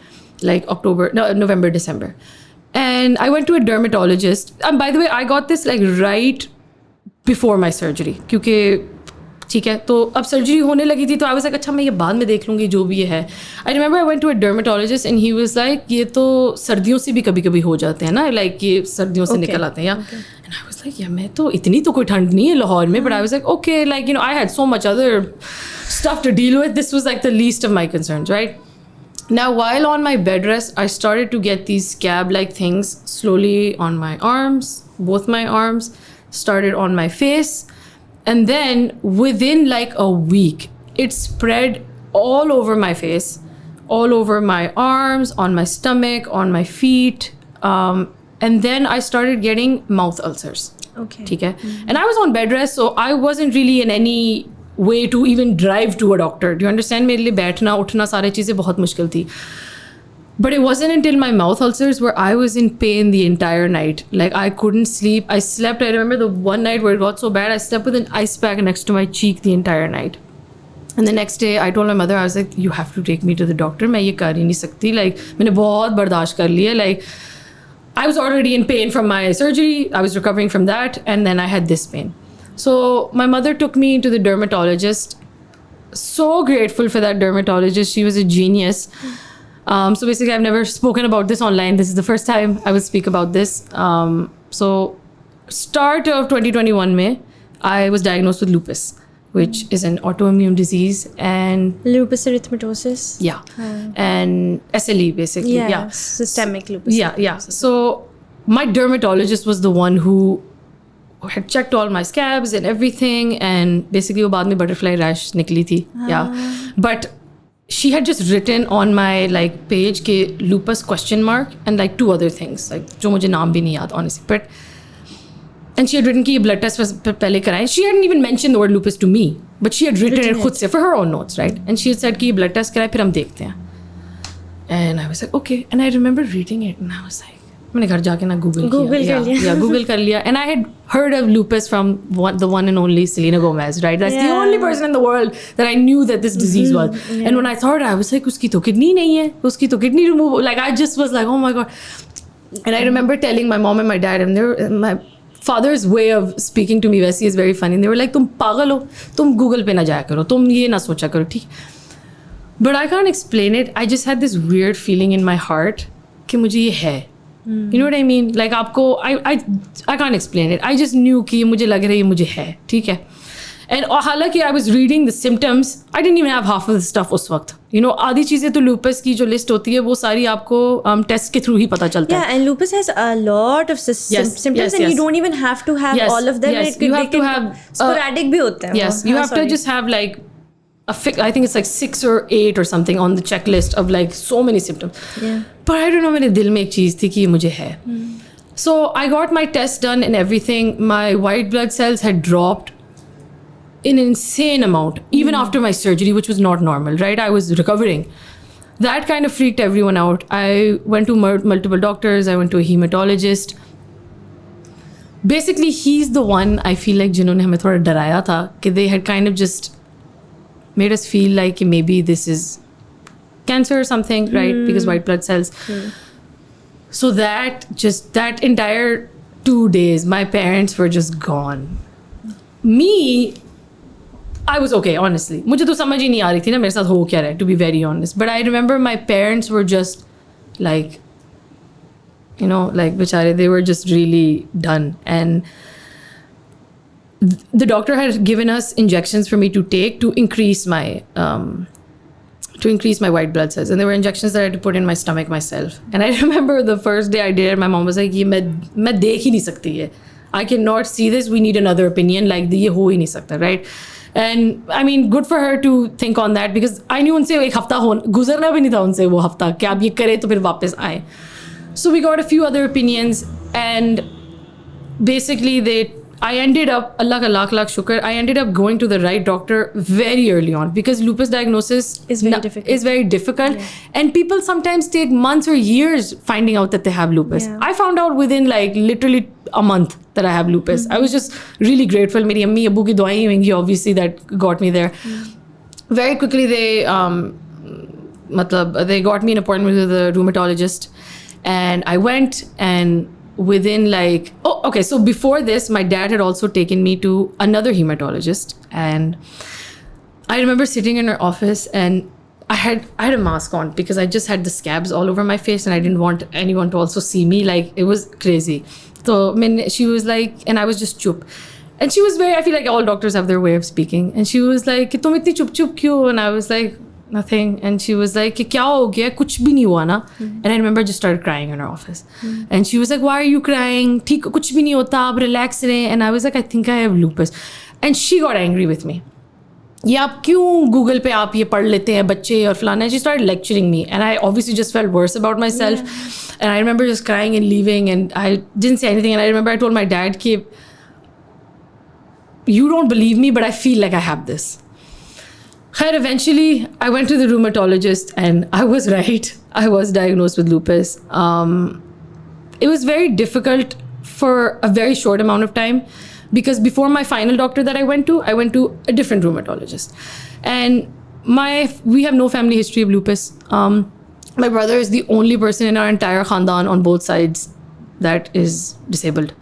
like November, December. And I went to a dermatologist. And by the way, I got this like right before my surgery. क्योंकि ठीक है, तो अब surgery होने लगी थी, तो आई was like अच्छा मैं ये बाद में देख लूँगी जो भी ये है. I remember I went to a dermatologist and he was like ये तो सर्दियों से भी कभी कभी हो जाते हैं ना, लाइक ये सर्दियों से निकल आते हैं. एंड आई वाज लाइक या मैं तो इतनी तो कोई ठंड नहीं है लाहौर में, but I was like okay, like you know I had so much other stuff to deal with. This was like the least of my concerns, right? Now, while on my bed rest, I started to get these scab-like things slowly on my arms, both my arms, started on my face. And then within like a week, it spread all over my face, all over my arms, on my stomach, on my feet. And then I started getting mouth ulcers. Okay. Okay? And I was on bed rest, so I wasn't really in any way to even drive to a doctor. Do you understand? मेरे लिए बैठना उठना सारी चीज़ें बहुत मुश्किल थी. But it wasn't until my mouth ulcers where I was in pain the entire night. Like I couldn't sleep. I remember the one night where it got so bad, I slept with an ice pack next to my cheek the entire night. And the next day I told my mother, I was like, you have to take me to the doctor. मैं ये कर ही नहीं सकती. Like मैंने बहुत बर्दाश्त कर लिया. Like I was already in pain from my surgery. I was recovering from that. And then I had this pain. So my mother took me to the dermatologist. So grateful for that dermatologist. She was a genius. So basically, I've never spoken about this online. This is the first time I will speak about this. So start of 2021 May, I was diagnosed with lupus, which is an autoimmune disease. And lupus erythematosus. Yeah. And SLE basically. Yeah. Systemic lupus. Yeah. So my dermatologist was the one who had checked all my scabs and everything, and basically वो बाद में butterfly rash निकली थी. Yeah. But she had just written on my like page के lupus question mark and like 2 other things, like जो मुझे नाम भी नहीं याद honestly, but and she had written कि ये blood test पहले कराएं. She hadn't even mentioned the word lupus to me, but she had written it खुद से for her own notes, right? And she had said कि ये blood test कराएं फिर हम देखते हैं. And I was like okay, and I remember reading it and I was like मैंने घर जाके ना Google कर लिया. And I had heard of lupus from the one and only Selena Gomez, right? That's the only person in the world that I knew that this disease was. And when I thought, I was like, उसकी तो kidney नहीं है, उसकी तो kidney remove. Like I just was like, oh my god. And I remember telling my mom and my dad, and my father's way of speaking to me वैसे is very funny. And they were like, तुम पागल हो, तुम Google पे ना जाया करो, तुम ये ना सोचा करो, ठीक? But I can't explain it. I just had this weird feeling in my heart कि मुझे ये है. You know what I mean? Like आपको I can't explain it. I just knew कि मुझे लग रहा है ये मुझे है, ठीक है? And हालांकि I was reading the symptoms, I didn't even have half of the stuff उस वक्त. You know, आधी चीज़ें तो lupus की जो list होती है वो सारी आपको test के through ही पता चलता है. Yeah, and lupus has a lot of symptoms, and you don't even have to have all of them. Yes, you have to have sporadic भी होते हैं. Yes, you have to just have like I think it's like 6 or 8 or something on the checklist of like so many symptoms. Yeah. But I don't know, मेरे दिल में एक चीज़ थी कि ये मुझे है. So I got my test done and everything. My white blood cells had dropped in an insane amount, even after my surgery, which was not normal, right? I was recovering. That kind of freaked everyone out. I went to multiple doctors. I went to a hematologist. Basically, he's the one I feel like जिन्होंने हमें थोड़ा डराया था कि they had kind of just made us feel like maybe this is cancer or something, right? Because white blood cells. So that entire 2 days, my parents were just gone. Me, I was okay, honestly. मुझे तो समझ ही नहीं आ रही थी ना मेरे साथ हो क्या रहा है, to be very honest. But I remember my parents were just like, you know, like बेचारे, they were just really done. And the doctor had given us injections for me to take to increase my white blood cells, and there were injections that I had to put in my stomach myself. And I remember the first day I did it, my mom was like, "ये मैं देख ही नहीं सकती है. I cannot see this. We need another opinion. Like ये हो ही नहीं सकता, right?" And I mean, good for her to think on that, because I knew उनसे एक हफ्ता गुजरना भी नहीं था उनसे वो हफ्ता कि आप ये करें तो फिर वापस आए. So we got a few other opinions, and basically I ended up, Allah ka lakh shukr, I ended up going to the right doctor very early on, because lupus diagnosis is very difficult. Yeah. And people sometimes take months or years finding out that they have lupus. Yeah. I found out within like literally a month that I have lupus. I was just really grateful. Meri ammi abbu ki duaein hoingi, obviously, that got me there. Very quickly they got me an appointment with a rheumatologist, and I went, and within like, so before this, my dad had also taken me to another hematologist, and I remember sitting in her office, and I had a mask on because I just had the scabs all over my face, and I didn't want anyone to also see me. Like, it was crazy. So she was like, and I was just chup. And she was I feel like all doctors have their way of speaking. And she was like, "Tum itni chup chup kyun?" And I was like, "Nothing." And she was like, "Kya ho gaya? Kuch bhi nahi hua na." And I remember I just started crying in her office. And she was like, "Why are you crying? Theek, kuch bhi nahi hota, ab relax rahe." And I was like, "I think I have lupus." And she got angry with me. ये आप क्यों Google पे आप ये पढ़ लेते हैं बच्चे और फलाना. She started lecturing me, and I obviously just felt worse about myself. Yeah. And I remember just crying and leaving, and I didn't say anything. And I remember I told my dad कि you don't believe me, but I feel like I have this. Eventually, I went to the rheumatologist, and I was right. I was diagnosed with lupus. It was very difficult for a very short amount of time, because before my final doctor that I went to a different rheumatologist. And we have no family history of lupus. My brother is the only person in our entire khandan on both sides that is disabled.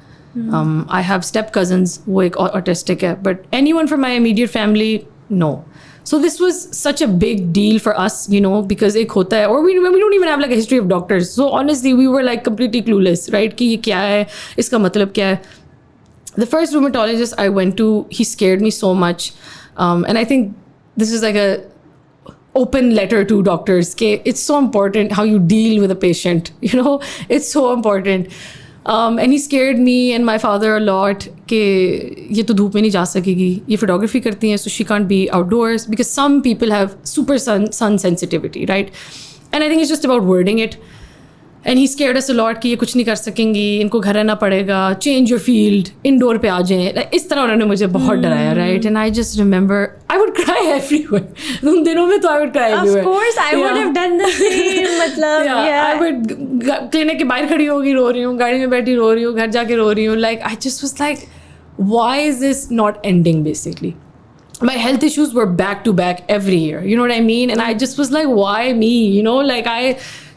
I have step cousins who are autistic, but anyone from my immediate family, no. So this was such a big deal for us, you know, because ek hota hai, or we don't even have like a history of doctors. So honestly, we were like completely clueless, right? Ki ye kya hai, iska matlab kya hai. The first rheumatologist I went to, he scared me so much. And I think this is like a open letter to doctors. It's so important how you deal with a patient, you know, it's so important. And he scared me and my father a lot कि ये तो धूप में नहीं जा सकेगी, ये photography करती हैं, so she can't be outdoors, because some people have super sun sensitivity, right? And I think it's just about wording it. And he scared us a lot कि ये कुछ नहीं कर सकेंगी, इनको घर रहना पड़ेगा, change your field, indoor पे आ जाएं. Like, इस तरह उन्होंने मुझे बहुत डराया, right? And I just remember I would cry everywhere. उन दिनों में तो I would cry everywhere. Of course, I would have done the same. मतलब, yeah. I would clinic के बाहर खड़ी होगी रो रही हूँ, गाड़ी में बैठी रो रही हूँ, घर जाके रो रही हूँ. Like, I just was like, why is this not ending, basically? My health issues were back to back every year. You know what I mean? And I just was like, why me? You know, like, I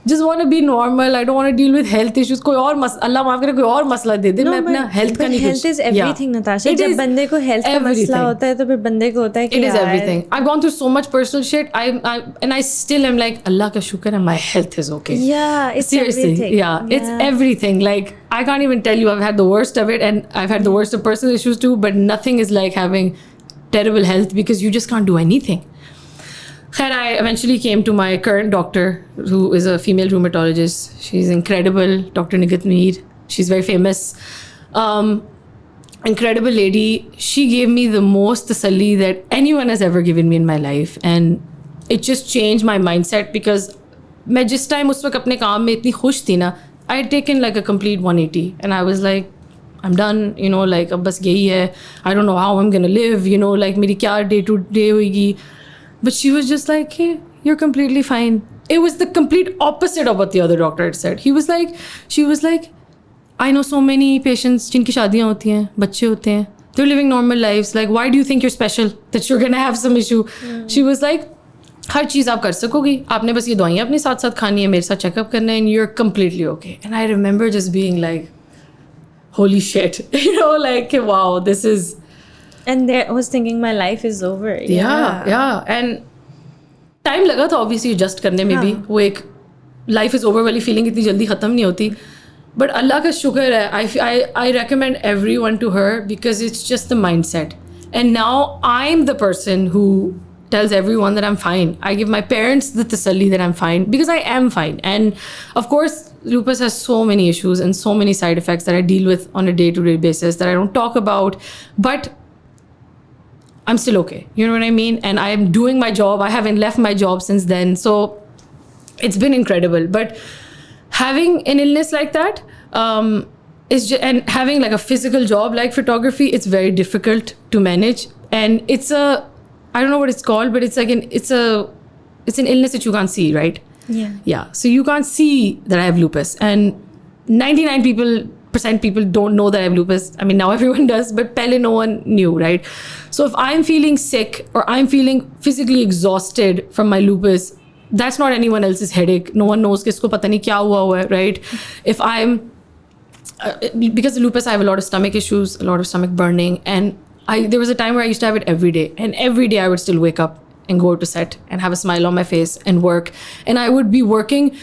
just want to be normal. I don't want to deal with health issues. कोई और अल्लाह माफ करे कोई और मसला दे दे. मैं अपना health का नहीं health is everything, Natasha. जब बंदे को health का मसला होता है तो फिर बंदे को होता है कि it is everything. I've gone through so much personal shit. I still am like, Allah ka shukr and my health is okay. Yeah, it's seriously everything. Yeah, it's everything. Like, I can't even tell you. I've had the worst of it, and I've had the worst of personal issues too. But nothing is like having terrible health because you just can't do anything. Khair, I eventually came to my current doctor, who is a female rheumatologist. She's incredible, Dr. Nigat Mead. She's very famous. Incredible lady. She gave me the most tasalli that anyone has ever given me in my life. And it just changed my mindset because मैं जिस time उस वक्त अपने काम में इतनी खुश थी ना, I had taken like a complete 180 and I was like, I'm done, you know, like अब बस यही है. I don't know how I'm gonna live, you know, like मेरी क्या day to day होगी. But she was just like, hey, you're completely fine. It was the complete opposite of what the other doctor had said. She was like, I know so many patients जिनकी शादियाँ होती हैं, बच्चे होते हैं. They're living normal lives. Like, why do you think you're special? That you're gonna have some issue? She was like, हर चीज़ आप कर सकोगी. आपने बस ये दवाइयाँ अपने साथ साथ खानी है, मेरे साथ चेकअप करना है, and you're completely okay. And I remember just being like, holy shit, you know, like, wow, this is. And there I was thinking my life is over. Yeah. And time लगा था obviously adjust करने में भी. वो एक life is over वाली feeling इतनी जल्दी ख़त्म नहीं होती. But Allah का शुक्र है, I recommend everyone to her because it's just the mindset. And now I'm the person who tells everyone that I'm fine. I give my parents the tasalli that I'm fine because I am fine. And of course, lupus has so many issues and so many side effects that I deal with on a day-to-day basis that I don't talk about. But I'm still okay. You know what I mean? And I am doing my job. I haven't left my job since then. So it's been incredible. But having an illness like that, and having like a physical job like photography, it's very difficult to manage. And it's I don't know what it's called, but it's an illness that you can't see, right? Yeah. So you can't see that I have lupus, and 99% people don't know that I have lupus. I mean, now everyone does, but pehle no one knew, right? So if I'm feeling sick or I'm feeling physically exhausted from my lupus, that's not anyone else's headache. No one knows kisko pata nahi kya hua hai, right? If I'm because of lupus, I have a lot of stomach issues, a lot of stomach burning, and there was a time where I used to have it every day, and every day I would still wake up and go to set and have a smile on my face and work, and I would be working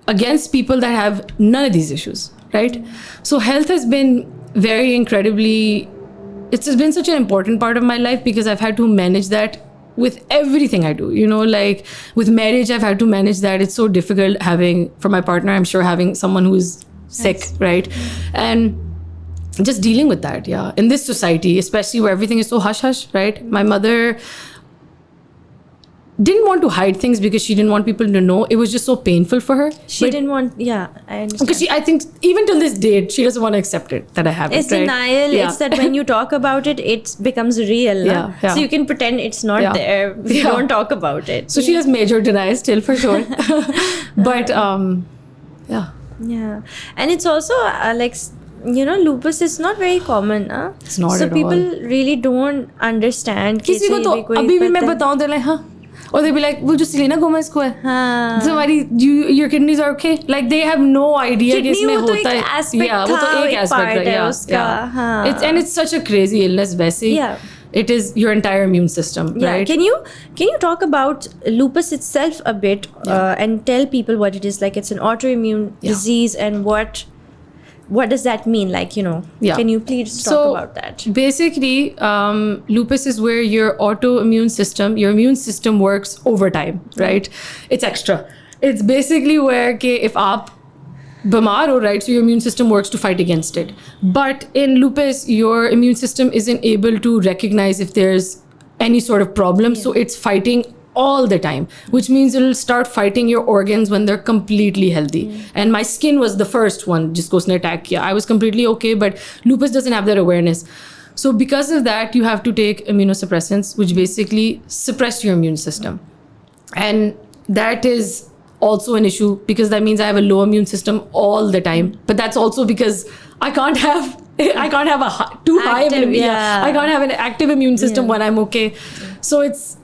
against people that have none of these issues, right? So health has been very incredibly, it's been such an important part of my life because I've had to manage that with everything I do, you know, like with marriage, I've had to manage that. It's so difficult having, for my partner, I'm sure, having someone who's sick, right? And just dealing with that, in this society, especially where everything is so hush-hush, right? My mother didn't want to hide things because she didn't want people to know. It was just so painful for her. She didn't want, I understand. Because I think even till this date, she doesn't want to accept it, that I have it's it, right? denial. It's that when you talk about it, it becomes real. Yeah. So you can pretend it's not there if you don't talk about it. So she has major denial still, for sure. But, Yeah. And it's also like, you know, lupus is not very common. It's not so at people all. really don't understand. किसी को तो अभी भी मैं बताऊं तो like हाँ, or they'll be like, वो जो Selena Gomez को है, so हमारी your kidneys are okay. Like they have no idea कि इसमें होता है. Yeah, वो तो एक aspect है उसका. It's such a crazy illness वैसे. Yeah. It is your entire immune system, right? Can you talk about lupus itself a bit and tell people what it is? Like it's an autoimmune disease, and what does that mean? Like, you know, can you please talk about that? Basically, lupus is where your autoimmune system, your immune system works overtime, right? It's extra. It's basically where if aap bimar ho, right, so your immune system works to fight against it. But in lupus, your immune system isn't able to recognize if there's any sort of problem, so it's fighting all the time, which means it'll start fighting your organs when they're completely healthy. And my skin was the first one jisko usne attack kiya. I was completely okay, but lupus doesn't have that awareness. So because of that, you have to take immunosuppressants, which basically suppress your immune system. And that is also an issue because that means I have a low immune system all the time. But that's also because I can't have a too high of an I can't have an active immune system when I'm okay. So it's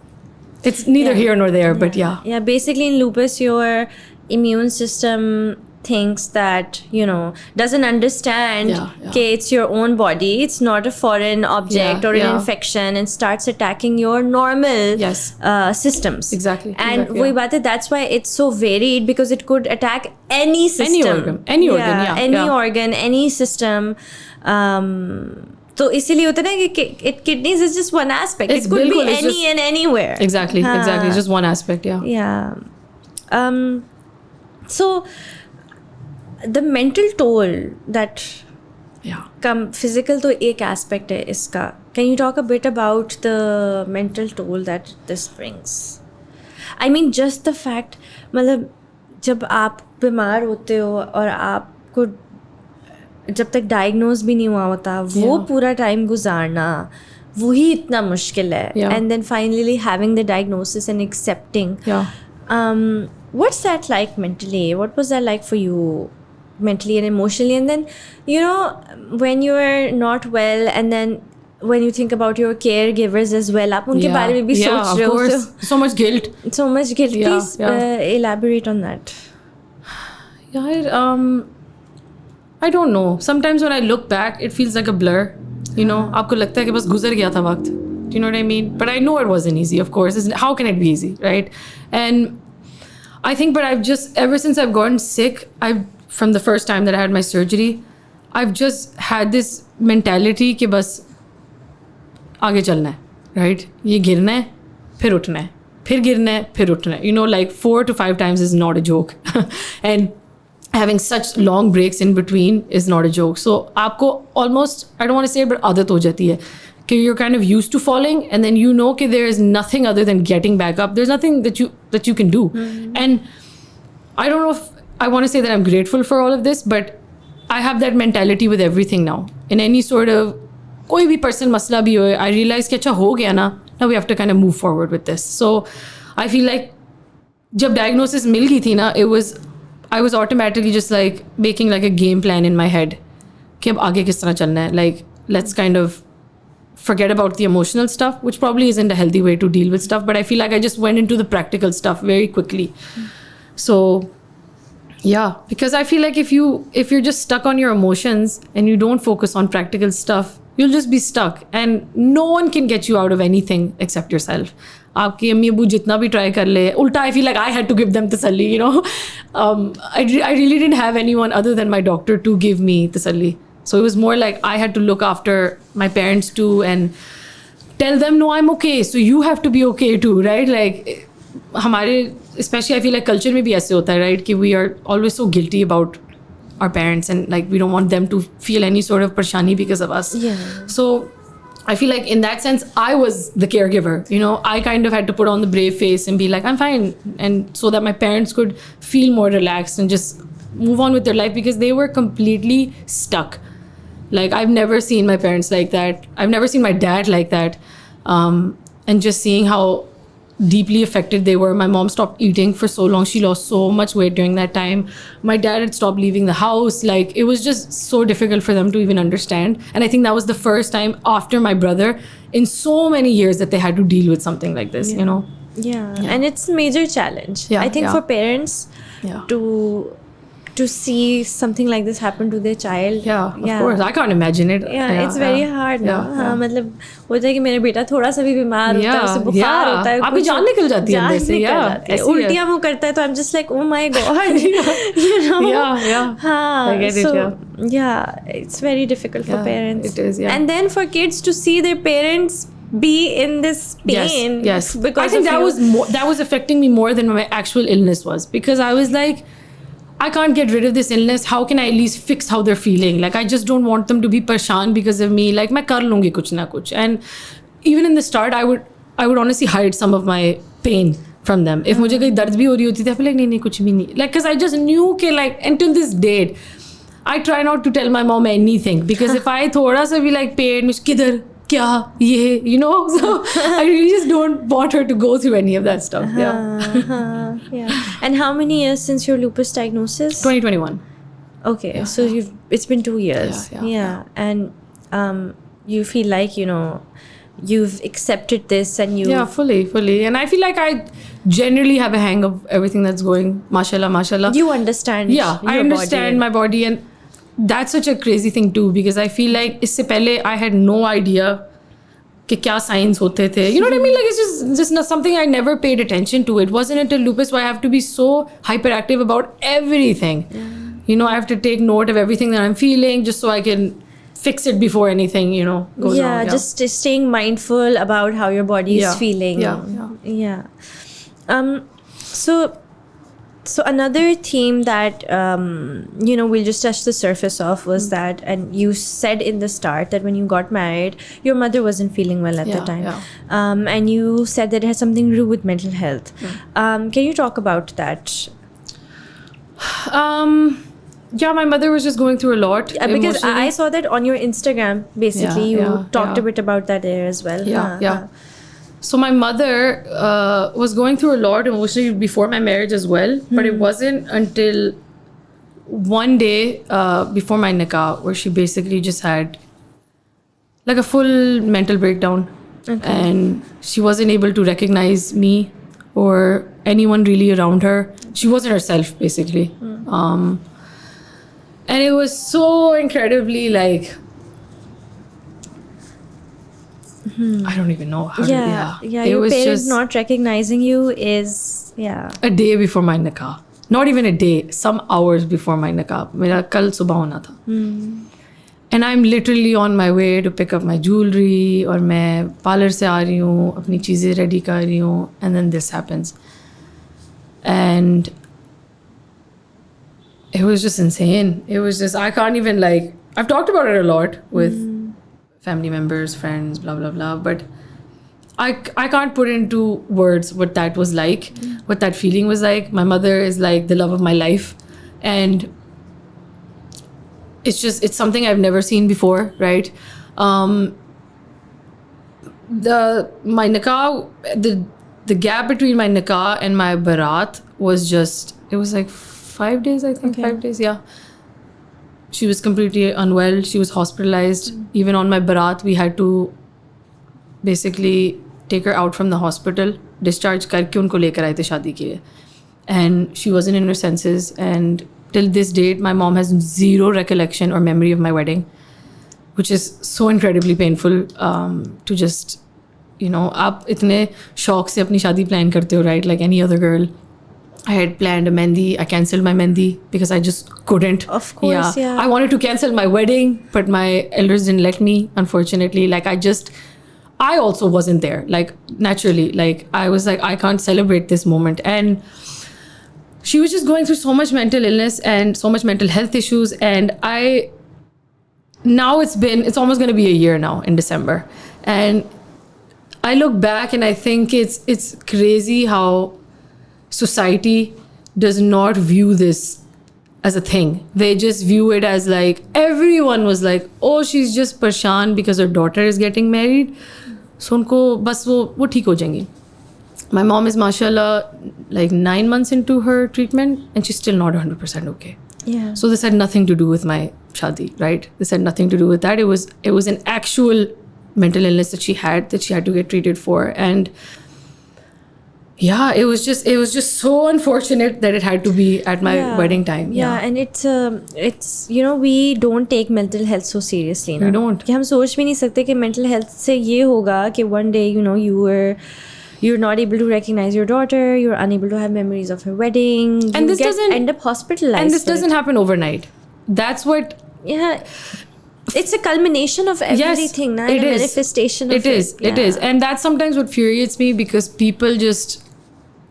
neither here nor there, but yeah. Basically in lupus, your immune system thinks that, you know, doesn't understand okay, it's your own body, it's not a foreign object or an infection, and starts attacking your normal systems. Exactly. And that's why it's so varied, because it could attack any system. Any organ, any organ, any system. तो इसीलिए होता है ना कि kidneys is just one aspect. It could be any and anywhere. Exactly. It's just one aspect. Yeah. So the mental toll that physical तो एक aspect है इसका. Can you talk a bit about the mental toll that this brings? I mean, just the fact, मतलब जब आप बीमार होते हो और आपको जब तक डायग्नोज भी नहीं हुआ होता वो पूरा टाइम गुजारना वही इतना मुश्किल है. And then finally having the diagnosis and accepting. What's that like mentally? What was that like for you mentally and emotionally? And then, you know, when you're not well and then when you think about your caregivers as well, आप उनके बारे में भी सोच रहे हो. So much guilt. So much guilt. Please elaborate on that. I don't know. Sometimes when I look back, it feels like a blur. You know, आपको लगता है कि बस गुजर गया था वक्त. Do you know what I mean? But I know it wasn't easy, of course. How can it be easy, right? And I think, but I've just, ever since I've gotten sick, from the first time that I had my surgery, I've just had this mentality कि बस आगे चलना है, right? ये गिरना है, फिर उठना है, फिर गिरना है, फिर उठना है. You know, like 4 to 5 times is not a joke. And having such long breaks in between is not a joke. So आपको almost, I don't want to say it, but आदत हो जाती है कि you're kind of used to falling, and then you know कि there is nothing other than getting back up. There's nothing that you can do. And I don't know if I want to say that I'm grateful for all of this, but I have that mentality with everything now. In any sort of कोई भी personal मसला भी हो, I realize कि अच्छा हो गया ना, now we have to kind of move forward with this. So I feel like जब diagnosis मिल गई थी ना, I was automatically just like making like a game plan in my head कि अब आगे किस तरह चलना है. Like, let's kind of forget about the emotional stuff, which probably isn't a healthy way to deal with stuff, but I feel like I just went into the practical stuff very quickly. So yeah, because I feel like if you're just stuck on your emotions and you don't focus on practical stuff, you'll just be stuck, and no one can get you out of anything except yourself. आपकी अम्मी अबू जितना भी try कर ले, उल्टा I feel like I had to give them tasalli, you know. I really didn't have anyone other than my doctor to give me tasalli. So it was more like I had to look after my parents too and tell them, no, I'm okay, so you have to be okay too, right? Like हमारे, especially I feel like culture में भी ऐसे होता है, right? कि we are always so guilty about our parents, and like we don't want them to feel any sort of parshani because of us. So I feel like in that sense I was the caregiver, you know. I kind of had to put on the brave face and be like, I'm fine, and so that my parents could feel more relaxed and just move on with their life, because they were completely stuck. Like, I've never seen my parents like that. I've never seen my dad like that. And just seeing how deeply affected they were. My mom stopped eating for so long. She lost so much weight during that time. My dad had stopped leaving the house. Like, it was just so difficult for them to even understand. And I think that was the first time after my brother in so many years that they had to deal with something like this, you know? Yeah. And it's a major challenge. I think for parents to see something like this happen to their child. Of course. I can't imagine it. It's very hard. हाँ, मतलब होता है कि मेरा बेटा थोड़ा सा भी बीमार होता है, उसे बुखार होता है, आपकी जान निकल जाती है अंदर से. उल्टियाँ वो करता है, तो I'm just like, oh my god, you know. हाँ, I get it. It's very difficult for parents. It is. And then for kids to see their parents be in this pain. Yes. Because I think that was affecting me more than my actual illness was, because I was like, I can't get rid of this illness. How can I at least fix how they're feeling? Like, I just don't want them to be parshan because of me. Like, मैं कर लूँगी कुछ ना कुछ. And even in the start, I would honestly hide some of my pain from them. If मुझे कहीं दर्द भी हो रही होती थी, I'd be like, नहीं कुछ भी नहीं. Like, because I just knew कि like until this date, I try not to tell my mom anything, because if I थोड़ा सा भी like pain, मुझे किधर क्या ये, you know, so I really just don't want her to go through any of that stuff. And how many years since your lupus diagnosis? 2021. Okay, so it's been 2 years. And you feel like, you know, you've accepted this and you fully, and I feel like I generally have a hang of everything that's going, mashallah. You understand I understand my body, and that's such a crazy thing too, because I feel like इससे पहले I had no idea कि क्या signs होते थे. You know what I mean? Like, it's just not something I never paid attention to. It wasn't until lupus where I have to be so hyperactive about everything. You know, I have to take note of everything that I'm feeling just so I can fix it before anything, goes Yeah, wrong. just staying mindful about how your body is feeling. Yeah. So another theme that we'll just touch the surface of was that, and you said in the start that when you got married, your mother wasn't feeling well at the time. Yeah. And you said that it had something to do with mental health. Can you talk about that? Yeah, my mother was just going through a lot. Because I saw that on your Instagram, basically. You talked a bit about that there as well. Yeah. So my mother was going through a lot emotionally before my marriage as well. But it wasn't until one day before my nikah where she basically just had like a full mental breakdown. Okay. And she wasn't able to recognize me or anyone really around her. She wasn't herself, basically. And it was so incredibly like... I don't even know how to... Yeah, it your was parents just not recognizing you is... Yeah. a day before my nikah. Not even a day, some hours before my nikah. Mera kal subah hona tha. And I'm literally on my way to pick up my jewelry, और मैं parlor से आ रही हूँ, अपनी चीज़ें ready कर रही हूँ, and then this happens. And it was just insane. It was just, I can't even like, I've talked about it a lot with family members, friends, blah, blah, blah. But I can't put into words what that was like, what that feeling was like. My mother is like the love of my life. And it's something I've never seen before, right? My nikah, the gap between my nikah and my barat was just, it was like 5 days, I think. Okay. 5 days, yeah. She was completely unwell. She was hospitalized. Even on my barat, we had to basically take her out from the hospital, discharge करके उनको लेकर आए थे शादी के लिए. And she wasn't in her senses. And till this date, my mom has zero recollection or memory of my wedding, which is so incredibly painful to just, आप इतने शौक से अपनी शादी plan करते हो, right? Like any other girl. I had planned a mehndi. I cancelled my mehndi because I just couldn't. Of course, yeah. I wanted to cancel my wedding, but my elders didn't let me, unfortunately. Like, I also wasn't there. Like, naturally. Like, I was like, I can't celebrate this moment. And she was just going through so much mental illness and so much mental health issues. And now it's almost going to be a year now in December. And I look back and I think it's crazy how society does not view this as a thing. They just view it as like, everyone was like, oh, she's just pareshan because her daughter is getting married. So unko bas wo theek ho jayenge. My mom is mashallah like 9 months into her treatment and she's still not 100% okay. Yeah. So this had nothing to do with my shadi, right? This had nothing to do with that. It was an actual mental illness that she had to get treated for. And yeah, it was just so unfortunate that it had to be at my wedding time. Yeah, and it's we don't take mental health so seriously. We don't. कि हम सोच भी नहीं सकते कि mental health से ये होगा कि one day you're not able to recognize your daughter, you're unable to have memories of her wedding, and this doesn't end up hospitalized. And this doesn't happen overnight. That's what. Yeah. It's a culmination of everything, yes, it is. Manifestation of it. It is. And that's sometimes what infuriates me because people just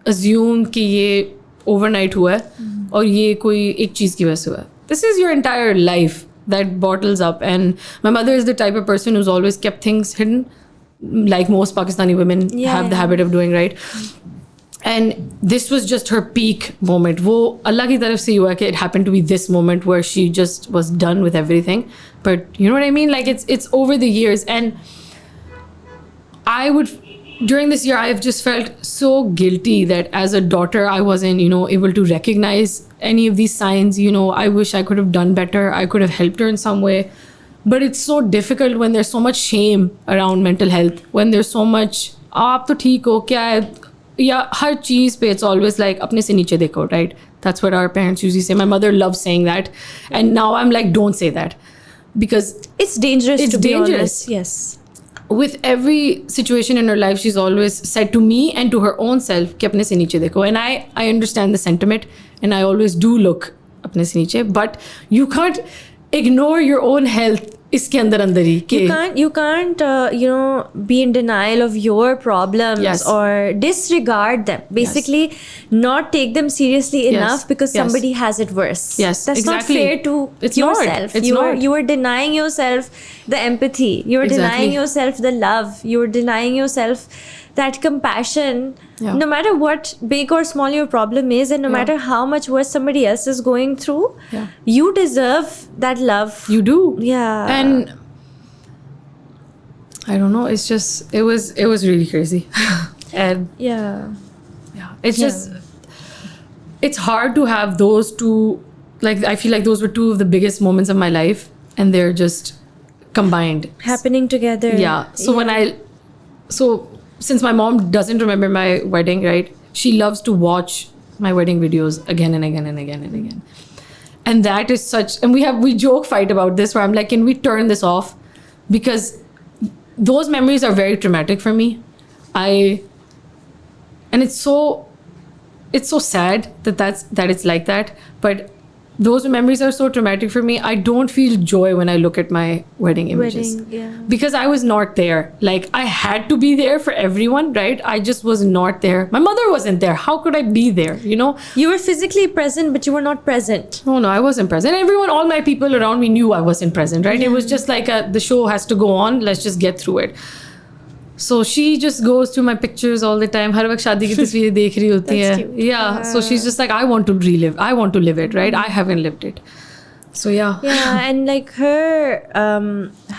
assume कि ये overnight हुआ है और ये कोई एक चीज़ की वजह से हुआ है. This is your entire life that bottles up. And my mother is the type of person who's always kept things hidden, like most Pakistani women have the habit of doing, right? And this was just her peak moment. वो अल्लाह की तरफ से हुआ कि it happened to be this moment where she just was done with everything. But you know what I mean? Like it's over the years. And during this year, I've just felt so guilty that as a daughter, I wasn't, able to recognize any of these signs. I wish I could have done better. I could have helped her in some way. But it's so difficult when there's so much shame around mental health. When there's so much, aap to theek ho, kya hai? Yeah, har cheez pe, it's always like, apne se niche dekho, right? That's what our parents usually say. My mother loves saying that. And now I'm like, don't say that. Because it's dangerous to be honest. Yes. With every situation in her life, she's always said to me and to her own self, कि अपने से नीचे देखो. And I understand the sentiment, and I always do look अपने से नीचे. But you can't ignore your own health इसके अंदर अंदर ही कि you can't be in denial of your problems Yes. or disregard them, basically not take them seriously enough because Yes. somebody has it worse. Yes, That's exactly. not fair to It's not. yourself. It's not. You are denying yourself the empathy, you are Exactly. denying yourself the love, you are denying yourself that compassion. Yeah. No matter what big or small your problem is, and no Yeah. matter how much worse somebody else is going through, Yeah. you deserve that love. you do. Yeah. And I don't know, it's just it was really crazy. And yeah. it's just it's hard to have those two, like I feel like those were two of the biggest moments of my life and they're just combined. Happening together. Yeah. So since my mom doesn't remember my wedding, right? She loves to watch my wedding videos again and again and again and again. And that is such, and we joke fight about this where I'm like, can we turn this off? Because those memories are very traumatic for me. And it's so sad that it's like that. But those memories are so traumatic for me. I don't feel joy when I look at my wedding images. Yeah. Because I was not there. Like, I had to be there for everyone, right? I just was not there. My mother wasn't there. How could I be there, you know? You were physically present, but you were not present. Oh, no, I wasn't present. Everyone, all my people around me knew I wasn't present, right? It was just like the show has to go on. Let's just get through it. So she just goes through my pictures all the time. हर वक्त शादी की तस्वीरें देख रही होती That's है. cute. Yeah. So she's just like, I want to relive. I want to live it, right? I haven't lived it. So yeah. Yeah, and like her,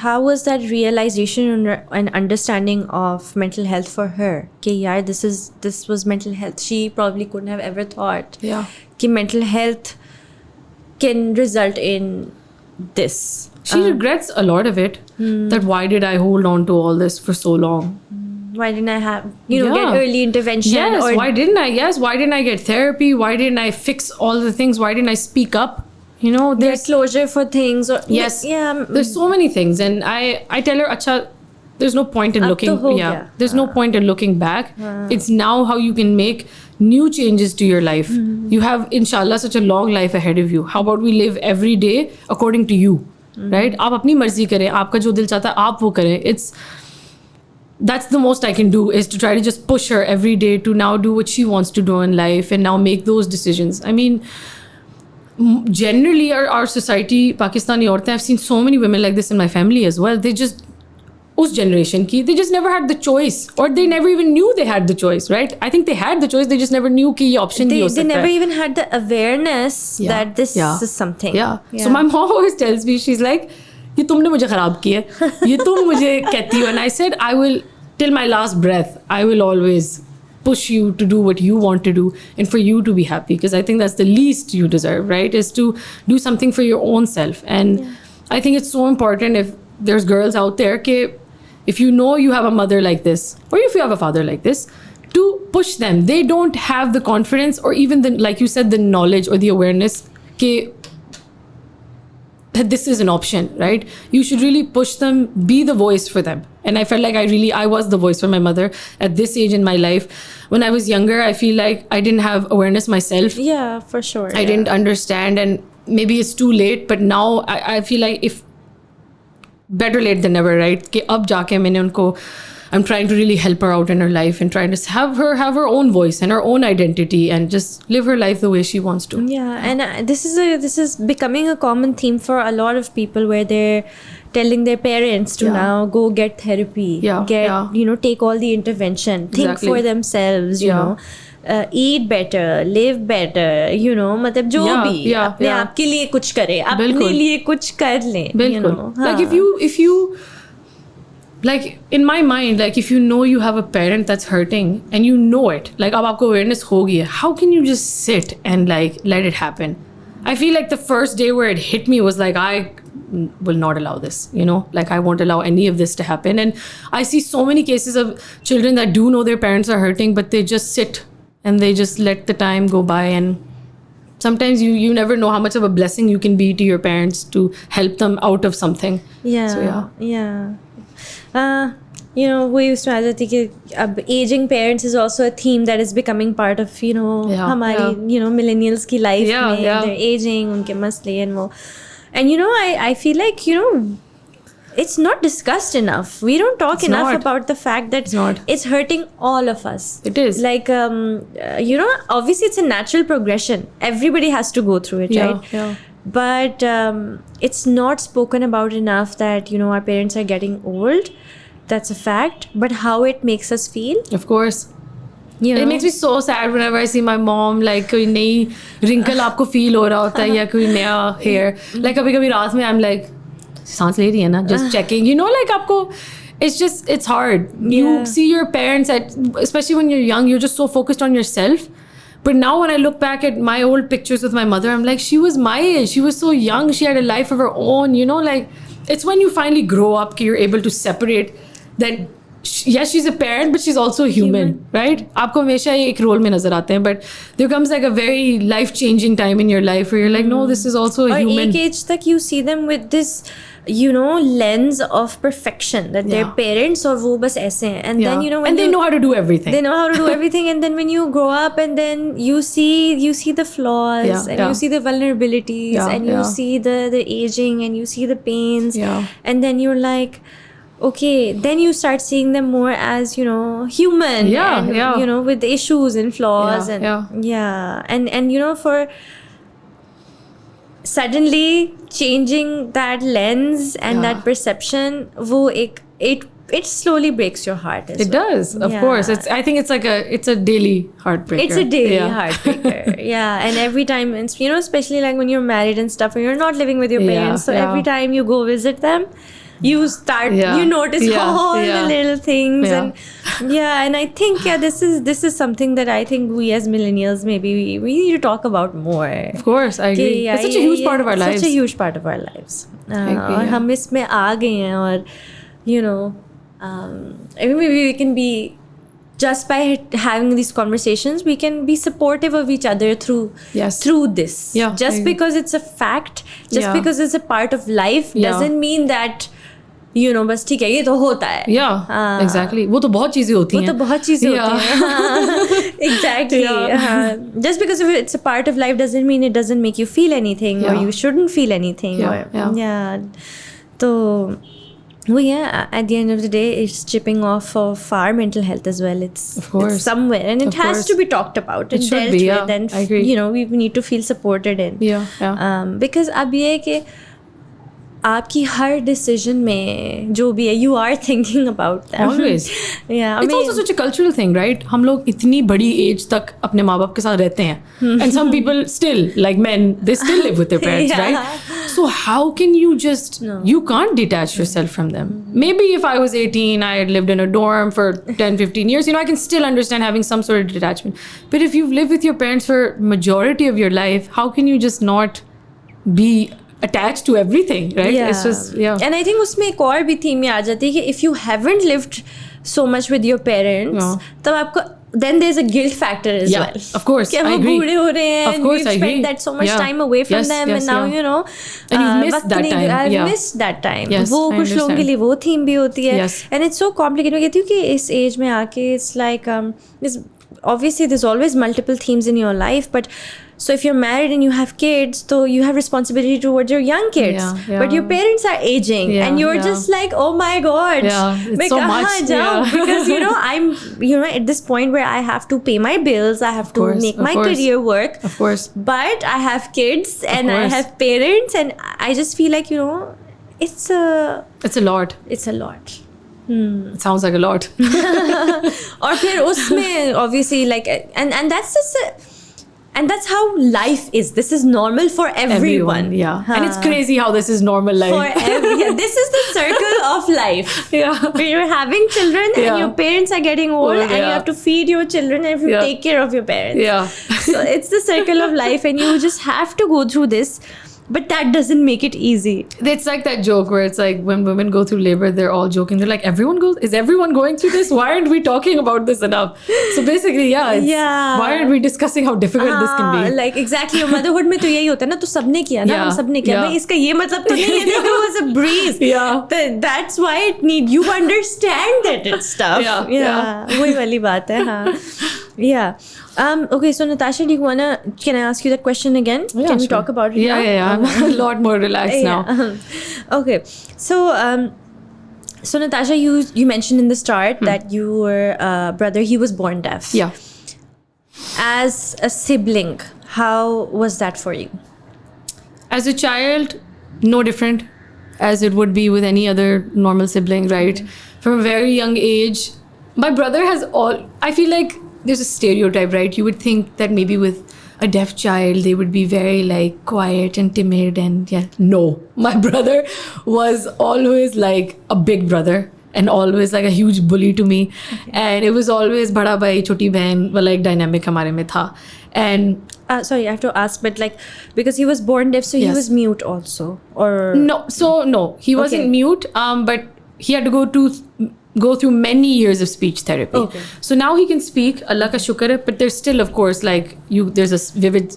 how was that realization and understanding of mental health for her? Okay, yeah, this was mental health. She probably couldn't have ever thought. Yeah. Ki mental health can result in this. She regrets a lot of it. That why did I hold on to all this for so long? Why didn't I have, Yeah. get early intervention? Yes, or why didn't I? Yes, why didn't I get therapy? Why didn't I fix all the things? Why didn't I speak up? You know, get there's closure for things? Or, yes, yeah. there's so many things, and I tell her, acha, there's no point in Ab looking. to ho Yeah, gaya. there's no point in looking back. It's now how you can make new changes to your life. You have, inshallah, such a long life ahead of you. How about we live every day according to you, right? आप अपनी मर्जी करें, आपका जो दिल चाहता है आप वो करें. That's the most I can do, is to try to just push her every day to now do what she wants to do in life and now make those decisions. I mean, generally our society, Pakistani auratein, I've seen so many women like this in my family as well. They just, us generation ki, they just never had the choice, or they never even knew they had the choice, right? I think they had the choice, they just never knew ki ye option bhi ho They sakta never hai. even had the awareness that this Yeah. is something. Yeah. So my mom always tells me, she's like, ये तुमने मुझे खराब किया है, ये तुम मुझे कहती हो. And I said, I will, till my last breath, I will always push you to do what you want to do and for you to be happy, because I think that's the least you deserve, right? Is to do something for your own self. And I think it's so important, if there's girls out there, if you know you have a mother like this, or if you have a father like this, to push them. They don't have the confidence, or even the, like you said, the knowledge or the awareness that this is an option, right? You should really push them, be the voice for them. And I felt like I was the voice for my mother at this age in my life. When I was younger, I feel like I didn't have awareness myself. Yeah, for sure. I didn't understand, and maybe it's too late, but now I feel like if better late than never, right? कि अब जाके मैंने उनको, I'm trying to really help her out in her life and trying to have her own voice and her own identity and just live her life the way she wants to. Yeah, and this is becoming a common theme for a lot of people, where they're telling their parents to now go get therapy, take all the intervention, think Exactly. for themselves, you know. Eat better, live better, मतलब जो भी अपने आप के लिए कुछ करे, अपने लिए कुछ कर लें, बिल्कुल. Like if you like, in my mind, like if you know you have a parent that's hurting and you know it, like अब आपको awareness हो गई है, how can you just sit and like let it happen? I feel like the first day where it hit me was like, I will not allow this, like I won't allow any of this to happen. And I see so many cases of children that do know their parents are hurting, but they just sit and they just let the time go by. And sometimes you never know how much of a blessing you can be to your parents to help them out of something. We used to say that aging parents is also a theme that is becoming part of हमारी millennials की life में. They're aging, उनके मसले and I feel like it's not discussed enough. We don't talk enough not. about the fact that not. it's hurting all of us. It is. Like, obviously it's a natural progression. Everybody has to go through it, right? Yeah. But it's not spoken about enough that, our parents are getting old. That's a fact. But how it makes us feel. Of course. It makes me so sad whenever I see my mom, like कोई नई wrinkle आपको feel हो रहा होता है या कोई नया hair. Like कभी-कभी रात में I'm like, सांस ले रही है ना, just checking. Like आपको, it's hard. You see your parents, especially when you're young, you're just so focused on yourself. But now when I look back at my old pictures with my mother, I'm like, she was my age. She was so young. She had a life of her own. Like, it's when you finally grow up, you're able to separate that. Yes, she's a parent, but she's also a human, right? आपको हमेशा एक role में नजर आते हैं, but there comes like a very life-changing time in your life where you're like, no, this is also a human. और एक age तक you see them with this, lens of perfection that they're parents और वो बस ऐसे हैं, and then when and they know how to do everything. They know how to do everything, and then when you grow up, and then you see the flaws, and you see the vulnerabilities, and you see the aging, and you see the pains, and then you're like, okay, then you start seeing them more as human, and with issues and flaws, and for suddenly changing that lens and that perception, it slowly breaks your heart as it well. Does, of course. I think it's like it's a daily heartbreaker. It's a daily heartbreaker. And every time, especially like when you're married and stuff, and you're not living with your parents, so every time you go visit them, you start you notice all the little things, and I think this is something that I think we as millennials maybe we need to talk about more. Of course, I agree. It's such a huge part of our lives. Such a huge part of our lives. और हम इसमें आ गए हैं, और maybe we can be, just by having these conversations, we can be supportive of each other through this. Just because it's a fact, just because it's a part of life, doesn't mean that बस ठीक है, ये तो होता है. Exactly. वो तो बहुत चीजें होती हैं. Exactly. Just because if it's a part of life doesn't mean it doesn't make you feel anything, or you shouldn't feel anything. So at the end of the day, it's chipping off of our mental health as well. It's somewhere, and it has to be talked about and dealt with, and I agree. We need to feel supported in. Because अब ये है कि आपकी हर decision में जो भी है, you are thinking about them. Always. It's also such a cultural thing, right? हम लोग इतनी बड़ी age तक अपने माँ बाप के साथ रहते हैं. And some people still, like men, they still live with their parents, right? So how can you just, you can't detach yourself from them. Maybe if I was 18, I had lived in a dorm for 10, 15 years, I can still understand having some sort of detachment. But if you've lived with your parents for majority of your life, how can you just not be attached to everything, right? It's just, And I think उसमें एक और भी theme में आ जाती है कि if you haven't lived so much with your parents, तब आपको, then there's a guilt factor as well. Of course, I agree. बूढ़े हो रहे हैं, of course, we've spent that so much time away from them, and now and you've missed that time. I've missed that time. Yes, वो कुछ लोगों के लिए वो theme भी होती है. And it's so complicated. मैं कहती हूँ कि इस age में आके, it's like obviously there's always multiple themes in your life, but so if you're married and you have kids, so you have responsibility towards your young kids, but your parents are aging, and you're just like, oh my god, it's so much. Because I'm at this point where I have to pay my bills, I have to make my career work, of course, but I have kids and I have parents, and I just feel like it's a lot. It's a lot. It sounds like a lot. और फिर उसमें obviously like and that's just and that's how life is. This is normal for everyone. And it's crazy how this is normal life. This is the circle of life. Where you're having children and your parents are getting old, and you have to feed your children and you take care of your parents. So it's the circle of life, and you just have to go through this. But that doesn't make it easy. It's like that joke where it's like when women go through labor, they're all joking. They're like, is everyone going through this? Why aren't we talking about this enough? So basically, why aren't we discussing how difficult this can be? Like exactly, motherhood में तो यही होता है ना, तो सबने किया ना, हम सबने किया. भाई इसका ये मतलब तो नहीं है that it was a breeze. That's why you understand that it's tough. वही वाली बात है. Okay, so Natasha, can I ask you that question again? Can we talk about it now? I'm a lot more relaxed now. Okay, so So Natasha, you mentioned in the start that your brother, he was born deaf. Yeah. As a sibling, how was that for you? As a child, no different as it would be with any other normal sibling, right? From a very young age, my brother has I feel like there's a stereotype, right? You would think that maybe with a deaf child, they would be very like quiet and timid and no. My brother was always like a big brother and always like a huge bully to me. And it was always bada bhai, choti behan, like dynamic hamare mein tha. And sorry, I have to ask, but like, because he was born deaf, so he was mute also, or no, he wasn't mute, but he had to go through many years of speech therapy. Okay. So now he can speak, Allah ka shukar hai, but there's still, of course, like there's a vivid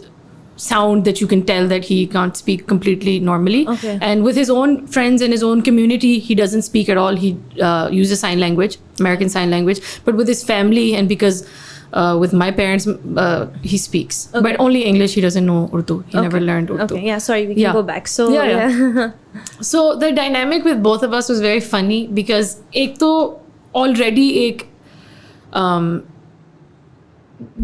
sound that you can tell that he can't speak completely normally. Okay. And with his own friends and his own community, he doesn't speak at all. He uses sign language, American Sign Language, but with his family and because with my parents, he speaks, but only English. He doesn't know Urdu. He never learned Urdu. Okay, sorry, we can go back. So So the dynamic with both of us was very funny because ek to already ek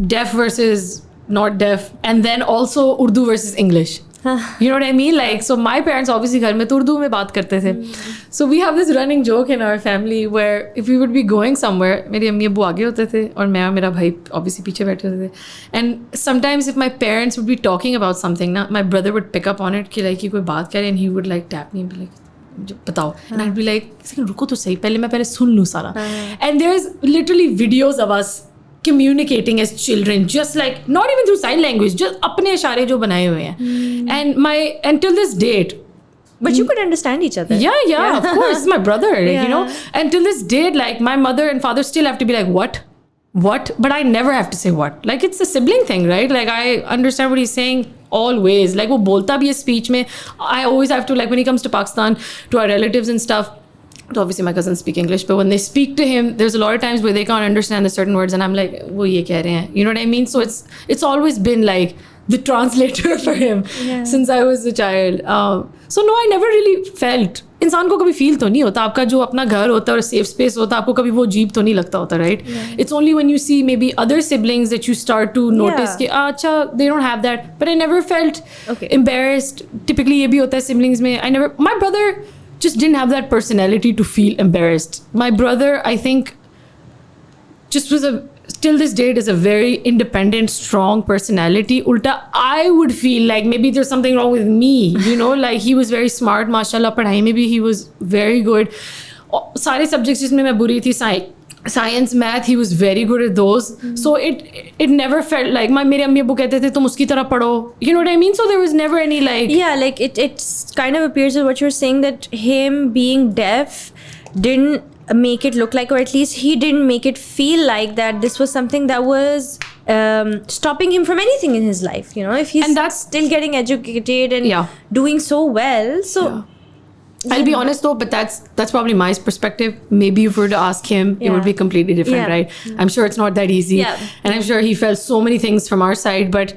deaf versus not deaf, and then also Urdu versus English. You know what I mean? Like, so my parents obviously घर में तो उर्दू में बात करते थे. So we have this running joke in our family where if we would be going somewhere, मेरी अम्मी अब्बू आगे होते थे और मैं और मेरा भाई obviously पीछे बैठे होते थे. And sometimes if my parents would be talking about something, ना, my brother would pick up on it कि like कि कोई बात करे and he would like tap me and be like बताओ. And I'd be like रुको तो सही, मैं सुन लूँ सारा. And there's literally videos of us communicating as children, just like not even through sign language, just अपने इशारे जो बनाए हुए हैं. And till this date, but you could understand each other. Yeah, of course, it's my brother, you know. And till this date, like my mother and father still have to be like, what, but I never have to say what. Like it's a sibling thing, right? Like I understand what he's saying always. Like वो बोलता भी है speech में. I always have to, like when he comes to Pakistan, to our relatives and stuff. So obviously my cousins speak English, but when they speak to him, there's a lot of times where they can't understand the certain words and I'm like, wo ye keh rahe hain? You know what I mean? So it's always been like the translator for him since I was a child. So no, I never really felt. इंसान को कभी feel तो नहीं होता, आपका जो अपना घर होता है और सेफ स्पेस होता है, आपको कभी वो अजीब तो नहीं लगता होता, right? It's only when you see maybe other siblings that you start to notice कि अच्छा they don't have that, but I never felt embarrassed. Typically ये भी होता है सिबलिंग्स में. I never, my brother just didn't have that personality to feel embarrassed. My brother, I think, just was till this date is a very independent, strong personality. Ulta, I would feel like maybe there's something wrong with me, you know, like he was very smart, mashallah, padhai maybe he was very good. Sare subjects jisme main buri thi, science, math, he was very good at those. So it never felt like मेरे अम्मी अब्बू कहते थे तुम उसकी तरह पढ़ो. You know what I mean? So there was never any like... Yeah, like it kind of appears that what you're saying, that him being deaf didn't make it look like, or at least he didn't make it feel like that this was something that was stopping him from anything in his life. You know, if he's still getting educated and doing so well. So... Yeah. I'll be honest though, but that's probably my perspective. Maybe if we were to ask him, it would be completely different, right? I'm sure it's not that easy. And I'm sure he felt so many things from our side. But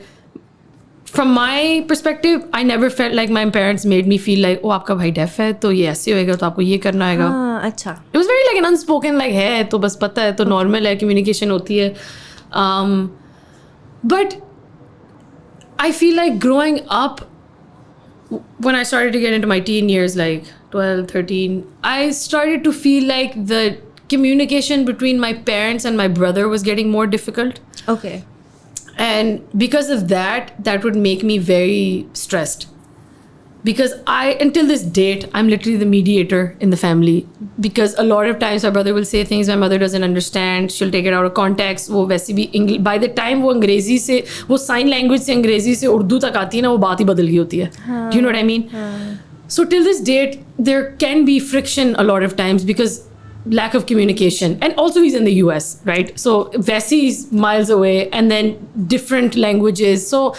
from my perspective, I never felt like my parents made me feel like, oh, आपका भाई deaf है, तो ये ऐसे होएगा, तो आपको ये करना होएगा. अच्छा. It was very like an unspoken, like है, तो बस पता है, तो normal है, communication होती है. But I feel like growing up, when I started to get into my teen years, like 12, 13, I started to feel like the communication between my parents and my brother was getting more difficult. Okay. And because of that would make me very stressed. Because until this date, I'm literally the mediator in the family. Because a lot of times my brother will say things my mother doesn't understand. She'll take it out of context. वो वैसे भी by the time वो अंग्रेजी से, वो sign language से अंग्रेजी से उर्दू तक आती है ना, वो बात ही बदल गई होती है. Do you know what I mean? So till this date, there can be friction a lot of times because lack of communication. And also he's in the US, right? So वैसे is miles away, and then different languages. So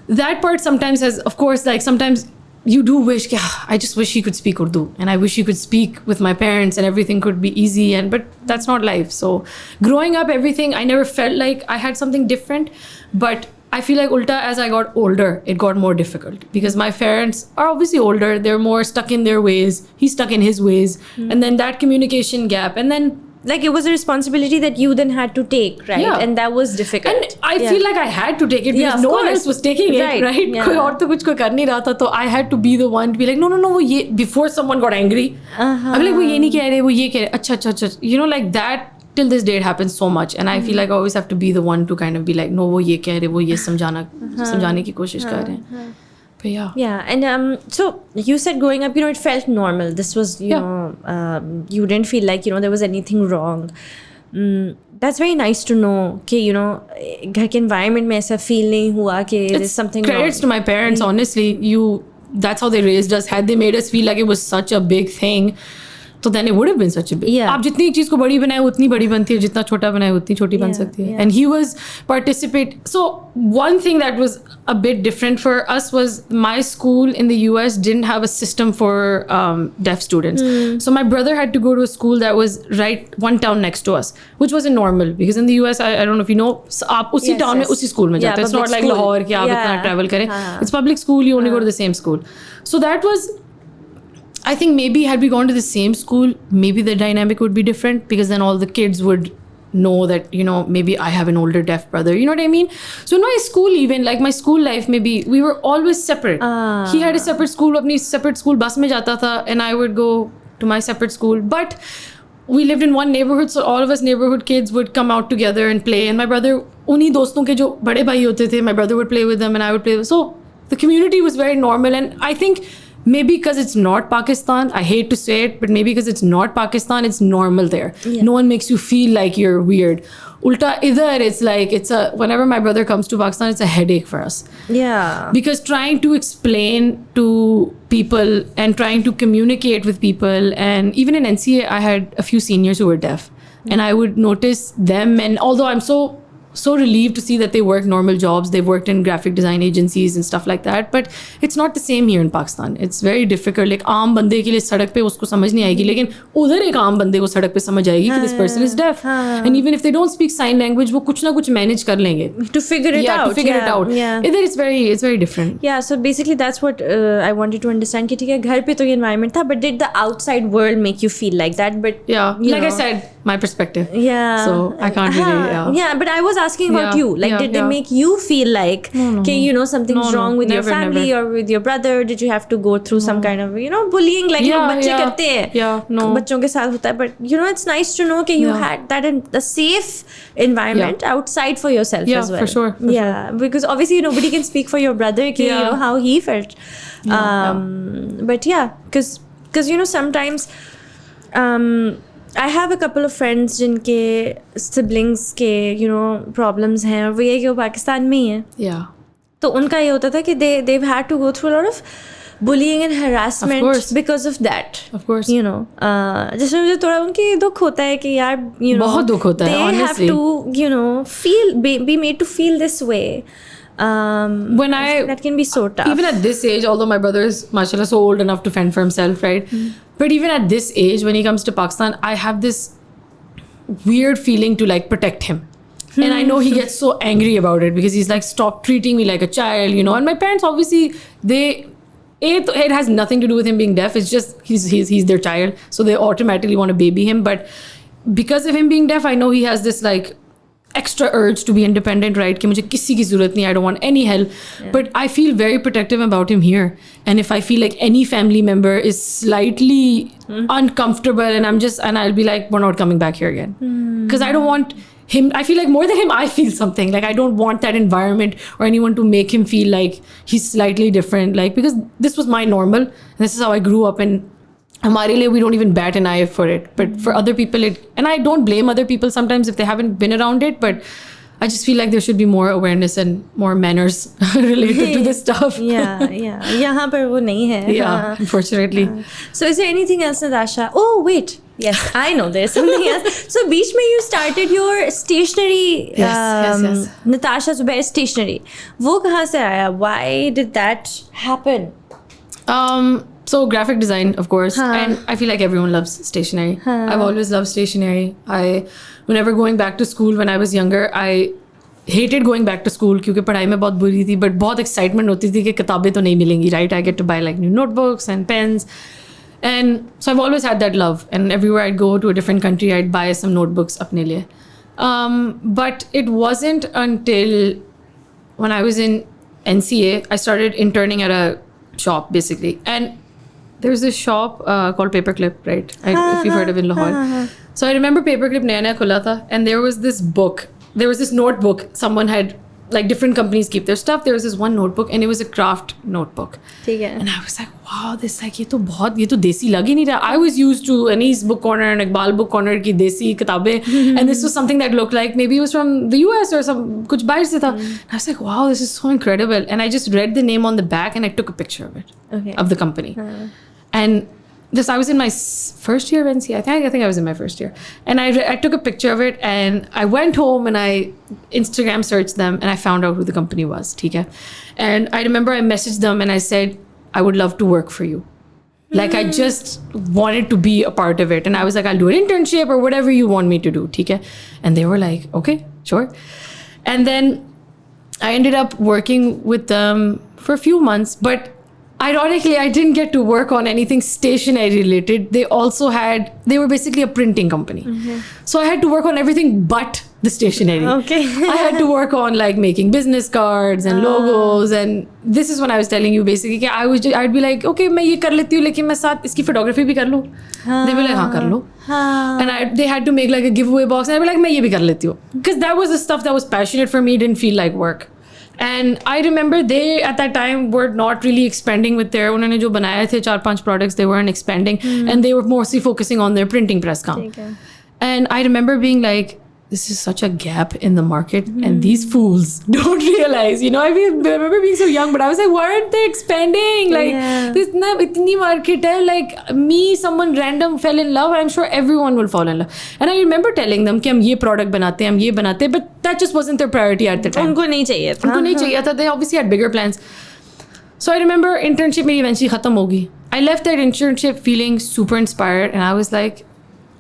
that part sometimes has, of course, like sometimes you do wish, I just wish he could speak Urdu, and I wish he could speak with my parents and everything could be easy, but that's not life. So growing up, everything, I never felt like I had something different, but I feel like ulta, as I got older, it got more difficult because my parents are obviously older. They're more stuck in their ways. He's stuck in his ways. And then that communication gap. And then like it was a responsibility that you then had to take, right? Yeah. And that was difficult. And I feel like I had to take it because Yeah, of no one course. else was taking it, right? Yeah. कोई और तो कुछ कोई कर नहीं रहा था, तो I had to be the one to be like, no, वो ये, before someone got angry, I'm like, वो ये नहीं कह रहे, वो ये कह रहे, अच्छा, you know, like that. Till this day it happens so much, and I feel like I always have to be the one to kind of be like, no, वो ये कह रहे, वो ये समझाने की कोशिश कर रहे हैं. But yeah, and so you said growing up, it felt normal. This was, you know, you didn't feel like, there was anything wrong. That's very nice to know. कि घर के environment में ऐसा feel नहीं हुआ कि there's something wrong. Credits to my parents, honestly. That's how they raised us. Had they made us feel like it was such a big thing, so then it would have been such a big. Yeah. आप जितनी चीज़ को बड़ी बनाए उतनी बड़ी बनती है, जितना छोटा बनाए उतनी छोटी बन सकती है. And he was So one thing that was a bit different for us was my school in the US didn't have a system for deaf students. So my brother had to go to a school that was right one town next to us, which wasn't normal because in the US, I don't know if you know, आप उसी town में उसी school में जाते हैं. It's not like Lahore कि आप इतना travel करें. It's public school, you only go to the same school. So that was, I think maybe had we gone to the same school, maybe the dynamic would be different because then all the kids would know that, maybe I have an older deaf brother. You know what I mean? So in my school, even like my school life, maybe we were always separate. He had a separate school, अपनी separate school bus में जाता था, and I would go to my separate school. But we lived in one neighborhood, so all of us neighborhood kids would come out together and play. And my brother, उन्हीं दोस्तों के जो बड़े भाई होते थे, my brother would play with them and I would play with them. So the community was very normal, and I think maybe because it's not Pakistan, I hate to say it, but maybe because it's not Pakistan, it's normal there. No one makes you feel like you're weird. Ulta, idhar, it's like, whenever my brother comes to Pakistan, it's a headache for us. Yeah. Because trying to explain to people and trying to communicate with people, and even in NCA, I had a few seniors who were deaf. And I would notice them, and although I'm so relieved to see that they work normal jobs. They've worked in graphic design agencies and stuff like that. But it's not the same here in Pakistan. It's very difficult. Like आम बंदे के लिए सड़क पे उसको समझ नहीं आएगी, लेकिन उधर एक आम बंदे को सड़क पे समझ आएगी कि this person is deaf. And even if they don't speak sign language, वो कुछ ना कुछ manage कर लेंगे. To figure it out. To figure it out. Yeah. Either it's very different. Yeah. So basically, that's what I wanted to understand. कि ठीक है, घर पे तो ये environment था, but did the outside world make you feel like that? But yeah, like I said, my perspective. Yeah. So I can't really. Yeah, but I was asking about you. Like, did they make you feel like, no. something's wrong with your family or with your brother? Did you have to go through some kind of, bullying? Like, बच्चे करते हैं. Yeah, no. बच्चों के साथ होता है. But, it's nice to know that you had that in the safe environment outside for yourself as well. For sure. Because obviously nobody can speak for your brother, how he felt. But because, sometimes... I have a couple of friends जिनके siblings के problems हैं, और वो ये कि वो पाकिस्तान में ही हैं. Yeah. तो उनका ये होता था कि they've had to go through a lot of bullying and harassment because of that. Of course. जिसमें मुझे थोड़ा उनकी दुख होता है कि यार बहुत दुख होता है, honestly. They have to be made to feel this way. That can be so tough. Even at this age, although my brother is mashallah so old enough to fend for himself, right? But even at this age, when he comes to Pakistan, I have this weird feeling to like protect him. And I know he gets so angry about it because he's like, stop treating me like a child, And my parents, obviously, it has nothing to do with him being deaf. It's just he's their child, so they automatically want to baby him. But because of him being deaf, I know he has this like extra urge to be independent, right? कि मुझे किसी की ज़रूरत नहीं, I don't want any help. But I feel very protective about him here. And if I feel like any family member is slightly uncomfortable, and I'll be like, we're not coming back here again. Because I don't want him, I feel like more than him, I feel something. Like I don't want that environment or anyone to make him feel like he's slightly different. Like, because this was my normal, and this is how I grew up, and हमारे लिए we don't even bat an eye for it, but for other people and I don't blame other people sometimes if they haven't been around it, but I just feel like there should be more awareness and more manners related to this stuff. यहाँ पर वो नहीं है. Unfortunately. So is there anything else, Natasha? Oh wait, yes, I know there's something else. So बीच में you started your stationery. Yes. Natasha Zubair stationery. वो कहाँ से आया? Why did that happen? So graphic design, of course, and I feel like everyone loves stationery. I've always loved stationery. Whenever going back to school when I was younger, I hated going back to school क्योंकि पढ़ाई में बहुत बुरी थी, but बहुत excitement होती थी कि किताबें तो नहीं मिलेंगी, right? I get to buy like new notebooks and pens. And so I've always had that love. And everywhere I'd go to a different country, I'd buy some notebooks अपने लिए. But it wasn't until when I was in NCA, I started interning at a shop basically. And there's this shop called Paperclip, right? If you've heard of it in Lahore. So I remember Paperclip naya khula tha, and there was this book. There was this notebook. Someone had, like, different companies keep their stuff. There was this one notebook, and it was a craft notebook. And I was like, wow, this like ये तो desi lag ही नहीं रहा. I was used to Anis book corner and Iqbal book corner की desi किताबें, and this was something that looked like maybe it was from the US or some कुछ बाहर से था. And I was like, wow, this is so incredible. And I just read the name on the back and I took a picture of it, of the company. And this, I was in my first year of NCA. I think I was in my first year. And I took a picture of it and I went home and I Instagram searched them and I found out who the company was. Okay? And I remember I messaged them and I said, I would love to work for you. Like, I just wanted to be a part of it. And I was like, I'll do an internship or whatever you want me to do. Okay? And they were like, okay, sure. And then I ended up working with them for a few months, but ironically, I didn't get to work on anything stationery related. They were basically a printing company. So I had to work on everything but the stationery. I had to work on like making business cards and logos. And this is when I was telling you basically, I'd be like, okay, मैं ये कर लेती हूँ, लेकिन मैं साथ इसकी photography भी कर लूँ. They were like, हाँ कर लो. And they had to make like a giveaway box. And I'd be like, मैं ये भी कर लेती हूँ. Because that was the stuff that was passionate for me, didn't feel like work. And I remember they at that time were not really expanding with their उन्होंने जो बनाए थे 4-5 products, they weren't expanding and they were mostly focusing on their printing press काम. And I remember being like, this is such a gap in the market and these fools don't realize, you know, I remember being so young, but I was like, why aren't they expanding? Like, this itni market hai, like me, someone random fell in love, I'm sure everyone will fall in love. And I remember telling them कि हम ये product बनाते हैं, हम ये बनाते हैं, but that just wasn't their priority at the time. उनको नहीं चाहिए था. They obviously had bigger plans. So I remember internship मेरी eventually खत्म हो गई. I left that internship feeling super inspired and I was like,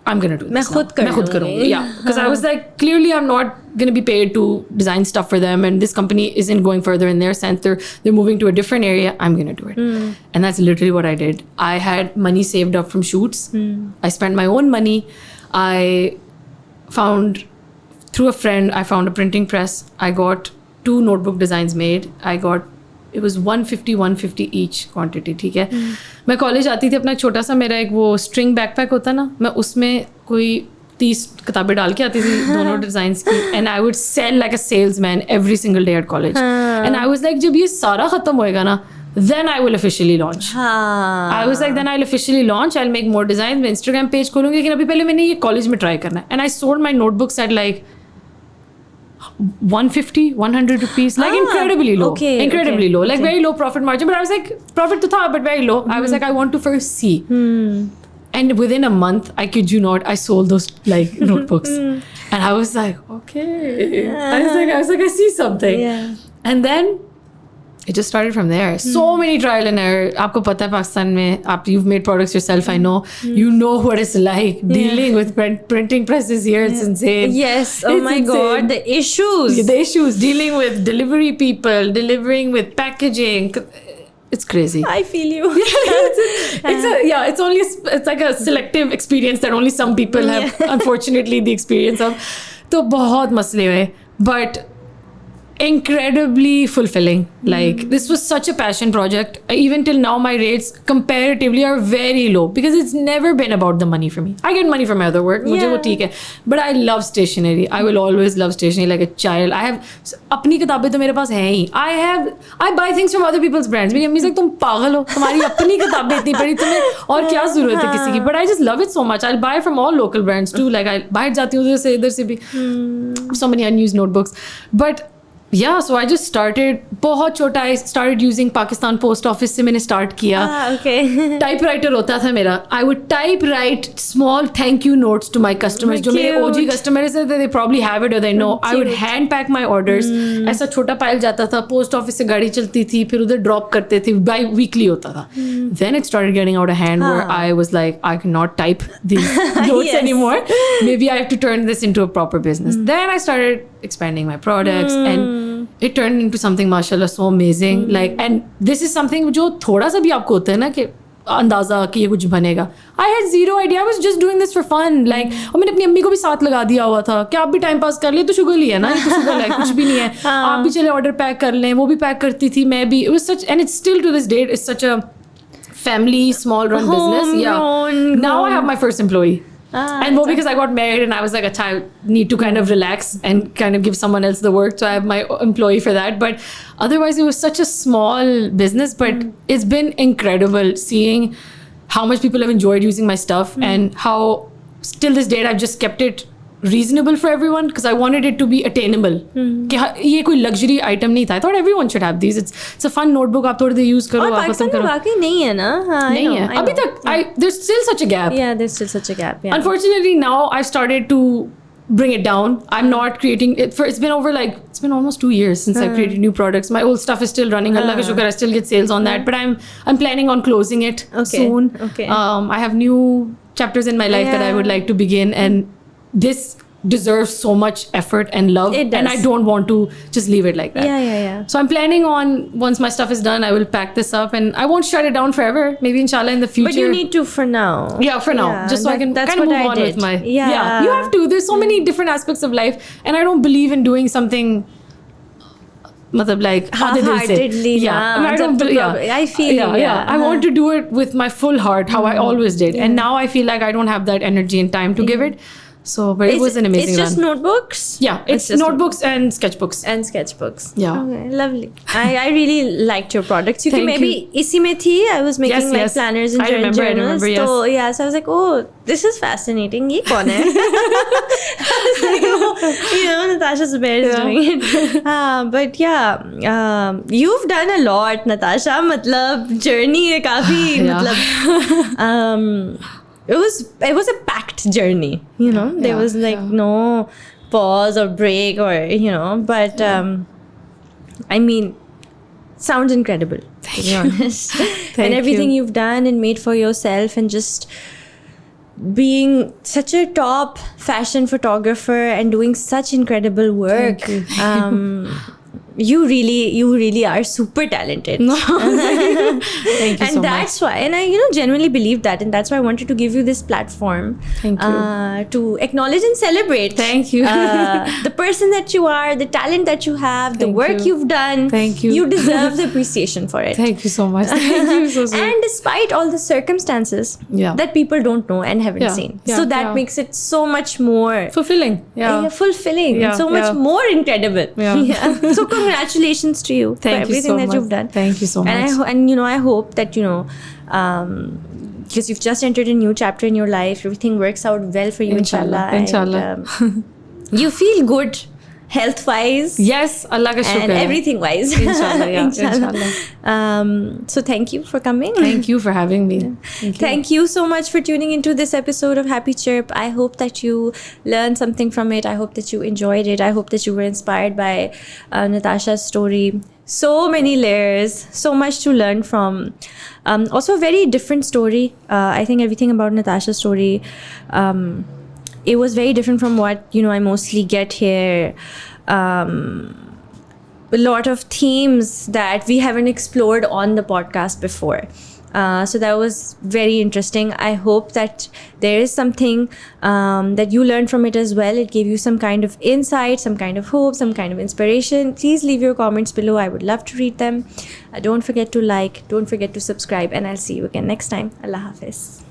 I'm going to do this. मैं खुद करूँगी. Yeah. Because I was like, clearly I'm not going to be paid to design stuff for them and this company isn't going further in their sense. They're moving to a different area. I'm going to do it. And that's literally what I did. I had money saved up from shoots. I spent my own money. I found, through a friend, I found a printing press. I got 2 notebook designs made. It was 150 each quantity, ठीक है. मैं college आती थी, अपना छोटा सा मेरा एक वो स्ट्रिंग बैकपैक होता ना, मैं उसमें कोई 30 किताबें डाल के आती थी दोनों डिज़ाइंस की. And I would sell like a salesman every single day at college. And I was like, जब ये सारा ख़त्म होएगा ना, then I will officially launch. I was like, then I'll officially launch. I'll make more designs. मैं Instagram page खोलूँगी, लेकिन अभी पहले मैंने ये कॉलेज में ट्राई करना है. And I sold my notebooks at like 150-100 rupees, like incredibly low. Incredibly low, like very low profit margin. But I was like, profit to tha, but very low. I was like, I want to first see. And within a month, I kid you not, I sold those like notebooks. And I was like, okay. I was like, I see something. And then it just started from there. So many trial and error. आपको पता है पाकिस्तान में, you've made products yourself, I know. You know what it's like dealing with printing presses here. It's insane. Yes. Oh my God. The issues. Dealing with delivery people, delivering with packaging. It's crazy. I feel you. It's like a selective experience that only some people have, unfortunately, the experience of. तो बहुत मसले हुए. But incredibly fulfilling. Like, this was such a passion project. Even till now, my rates comparatively are very low because it's never been about the money for me. I get money from my other work. मुझे वो ठीक है. But I love stationery. I will always love stationery like a child. I have अपनी किताबें तो मेरे पास हैं ही. I buy things from other people's brands. मेरी अम्मी से तुम पागल हो, तुम्हारी अपनी किताबें इतनी बड़ी, तुम्हें और क्या जरूरत है किसी की. But I just love it so much. I'll buy from all local brands too. Like, I बाहर जाती हूँ इधर से भी. So many unused notebooks. But yeah, so I just started बहुत छोटा. I started using Pakistan Post Office से मैंने start किया. Typewriter होता था मेरा. I would typewrite small thank you notes to my customers. जो मेरे OG customers हैं, they probably have it or they know. I would hand pack my orders. ऐसा छोटा पाइल जाता था. Post Office से गाड़ी चलती थी, फिर उधर drop करते थे. By weekly होता था. Then it started getting out of hand where I was like, I cannot type these notes anymore. Maybe I have to turn this into a proper business. Then I started expanding my products, and it turned into something, mashallah, so amazing. Like, and this is something जो थोड़ा सा भी आपको होता है ना कि अंदाजा कि ये कुछ बनेगा. I had zero idea. I was just doing this for fun. Like, और मैंने अपनी अम्मी को भी साथ लगा दिया हुआ था कि आप भी टाइम पास कर ले, तो शुगर ही है ना, ये तो शुगर है, कुछ भी नहीं है. आप भी चले ऑर्डर पैक कर लें, वो भी पैक करती थी, मैं भी. It was such, and it's still to this date, it's such a family, small run business. Yeah. Now I have my first employee. And well, because I got married and I was like, I need to kind of relax and kind of give someone else the work. So I have my employee for that. But otherwise, it was such a small business. But it's been incredible seeing how much people have enjoyed using my stuff and how till this date, I've just kept it reasonable for everyone because I wanted it to be attainable. कि ये कोई luxury item नहीं था. I thought everyone should have these. It's a fun notebook. आप थोड़े देर use करो. और पाकिस्तान में वाकई नहीं है ना. नहीं है. अभी तक there's still such a gap. Yeah, there's still such a gap. Yeah. Unfortunately, now I've started to bring it down. I'm not creating it for. It's been almost 2 years since I've created new products. My old stuff is still running. Allah ka shukar, I still get sales on that. But I'm planning on closing it soon. Okay. I have new chapters in my life that I would like to begin, and this deserves so much effort and love. It does. And I don't want to just leave it like that. Yeah. So I'm planning on, once my stuff is done, I will pack this up and I won't shut it down forever. Maybe inshallah in the future. But you need to for now. Yeah, for now. Just so I can kind of move on with my... Yeah. You have to. There's so many different aspects of life. And I don't believe in doing something... like half-heartedly. Yeah. I don't believe... I feel yeah. I want to do it with my full heart, how I always did. And now I feel like I don't have that energy and time to give it. So, but it was an amazing run. It's just notebooks? Yeah, it's notebooks and sketchbooks. Yeah. Okay, lovely. I really liked your products. Because maybe isi mein thi, I was making planners and journals. I remember, yes. So I was like, oh, this is fascinating. Ye kaun hai? I was like, oh, Natasha Zubair is doing it. But yeah, you've done a lot, Natasha. Matlab, journey hai kafi. It was a packed journey, you know. There was like no pause or break or, you know, but I mean, sounds incredible, to be honest. And everything you've done and made for yourself, and just being such a top fashion photographer and doing such incredible work. You really are super talented. No. Thank you and so that's much. why, and I genuinely believe that, and that's why I wanted to give you this platform. Thank you. To acknowledge and celebrate. Thank you. The person that you are, the talent that you have, the work you've done. Thank you. You deserve the appreciation for it. Thank you so much. Thank you so much. And despite all the circumstances that people don't know and haven't seen, so that makes it so much more fulfilling. Fulfilling. And so much more incredible. So congratulations to you for everything that you've done. Thank you so much. And I hope that, because you've just entered a new chapter in your life, everything works out well for you, inshallah. And, you feel good health-wise. Yes, Allah ka shukr. And everything-wise. Inshallah, inshallah. So thank you for coming. Thank you for having me. Thank you so much for tuning into this episode of Happy Chirp. I hope that you learned something from it. I hope that you enjoyed it. I hope that you were inspired by Natasha's story. So many layers, so much to learn from. Also a very different story. I think everything about Natasha's story, it was very different from what, I mostly get here. A lot of themes that we haven't explored on the podcast before. So that was very interesting. I hope that there is something that you learned from it as well. It gave you some kind of insight, some kind of hope, some kind of inspiration. Please leave your comments below. I would love to read them. Don't forget to like, don't forget to subscribe, and I'll see you again next time. Allah Hafiz.